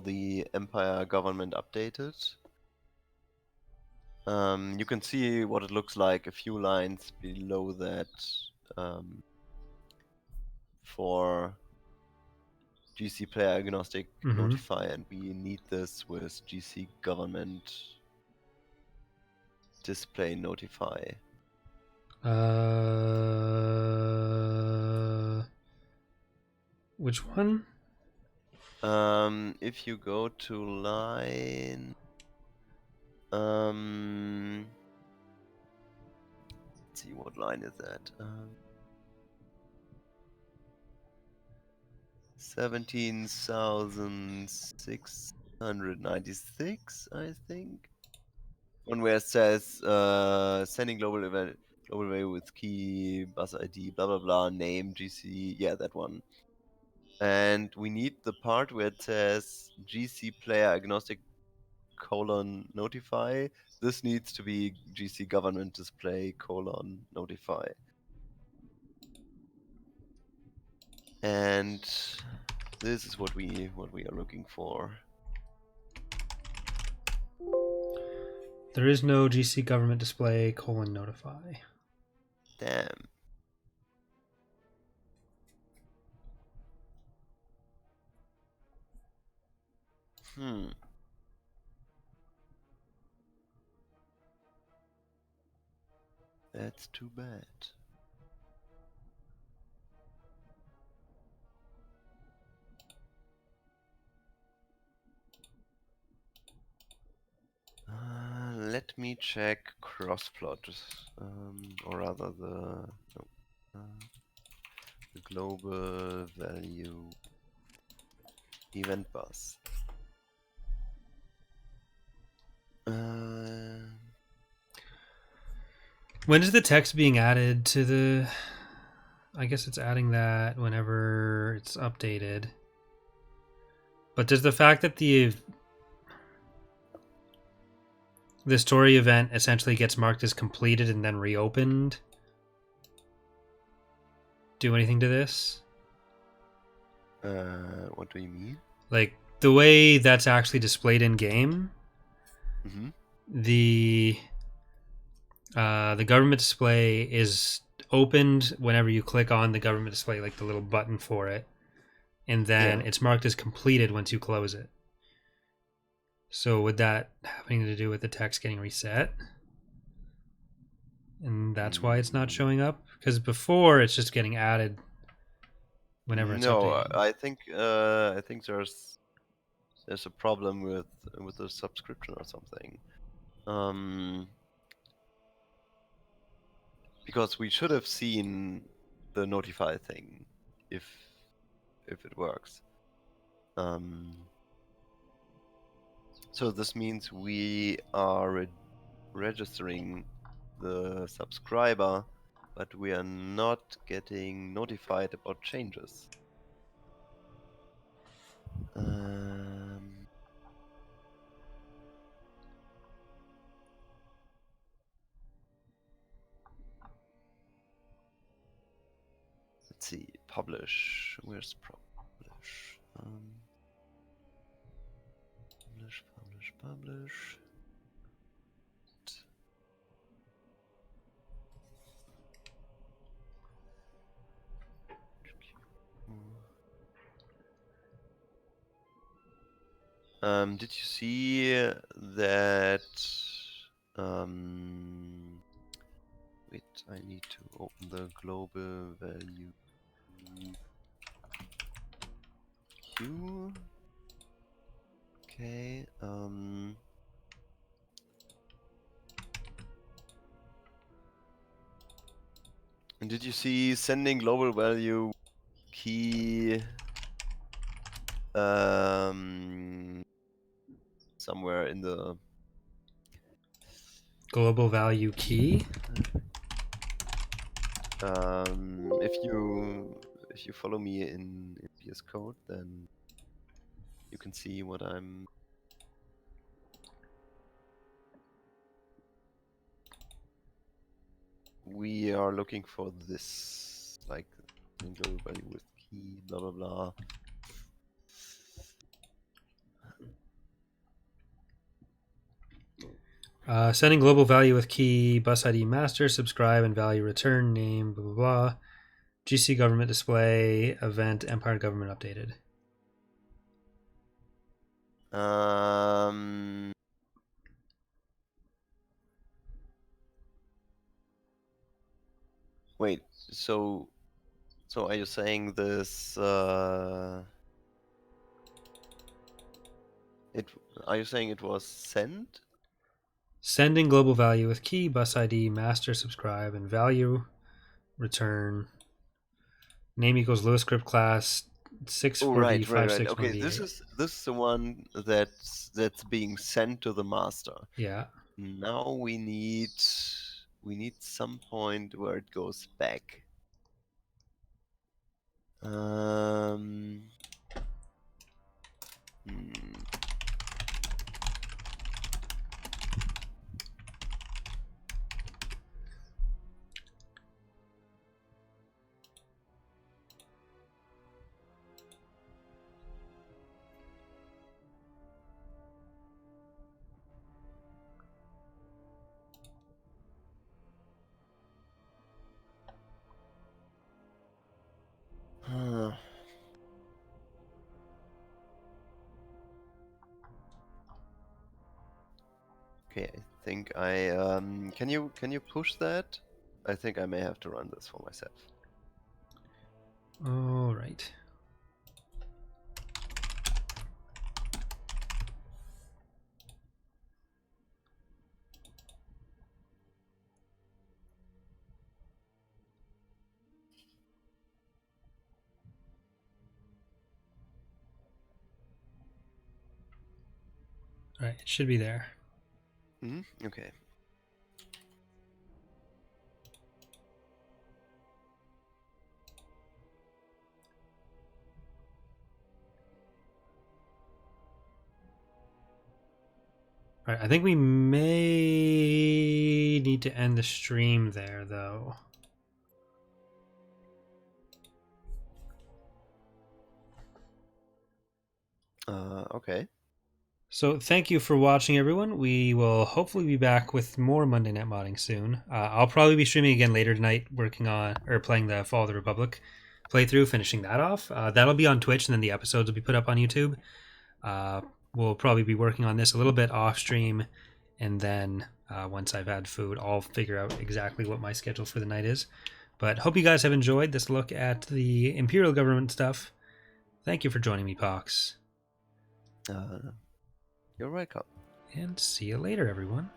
the Empire government updated? You can see what it looks like a few lines below that for GC player agnostic notify, and we need this with GC government display notify. Which one? If you go to line let's see, what line is that? 17,696, I think. One where it says sending global value with key, bus ID, blah blah blah, name, GC, yeah, that one. And we need the part where it says GC player agnostic :notify. This needs to be GC government display :notify. And this is what we are looking for. There is no GC government display :notify. Damn. That's too bad. Let me check crossplot, or rather the global value event bus. When is the text being added to the... I guess it's adding that whenever it's updated. But does the fact that the story event essentially gets marked as completed and then reopened do anything to this? What do you mean? Like, the way that's actually displayed in game, the government display is opened whenever you click on the government display, like the little button for it, and then it's marked as completed once you close it. So would that having to do with the text getting reset? And that's why it's not showing up? Because before it's just getting added whenever it's updated. I think there's a problem with the subscription or something. Because we should have seen the notify thing if it works. So this means we are registering the subscriber, but we are not getting notified about changes. Let's see, publish. Where's publish? Publish. Did you see that? Wait, I need to open the global value queue. Okay. And did you see sending global value key somewhere in the Global value key? If you follow me in VS Code, then you can see what I'm. We are looking for this, like global value with key, blah blah blah. Sending global value with key, bus ID master, subscribe, and value return, name, blah, blah, blah. GC government display, event, Empire government updated. Wait, so are you saying this, are you saying it was sent? Sending global value with key, bus ID, master, subscribe, and value return. Name equals Lewis script class, Oh, 640, right. 5, Okay, 1D8. this is the one that's being sent to the master. Yeah. Now we need some point where it goes back. Hmm. Huh. Okay, I think can you push that? I think I may have to run this for myself. All right. All right, it should be there. Okay. All right, I think we may need to end the stream there, though. Okay. So thank you for watching, everyone. We will hopefully be back with more Monday Night Modding soon. I'll probably be streaming again later tonight, working on or playing the Fall of the Republic playthrough, finishing that off. That'll be on Twitch, and then the episodes will be put up on YouTube. We'll probably be working on this a little bit off stream, and then once I've had food, I'll figure out exactly what my schedule for the night is. But hope you guys have enjoyed this look at the Imperial government stuff. Thank you for joining me, Pox. You're welcome. And see you later, everyone.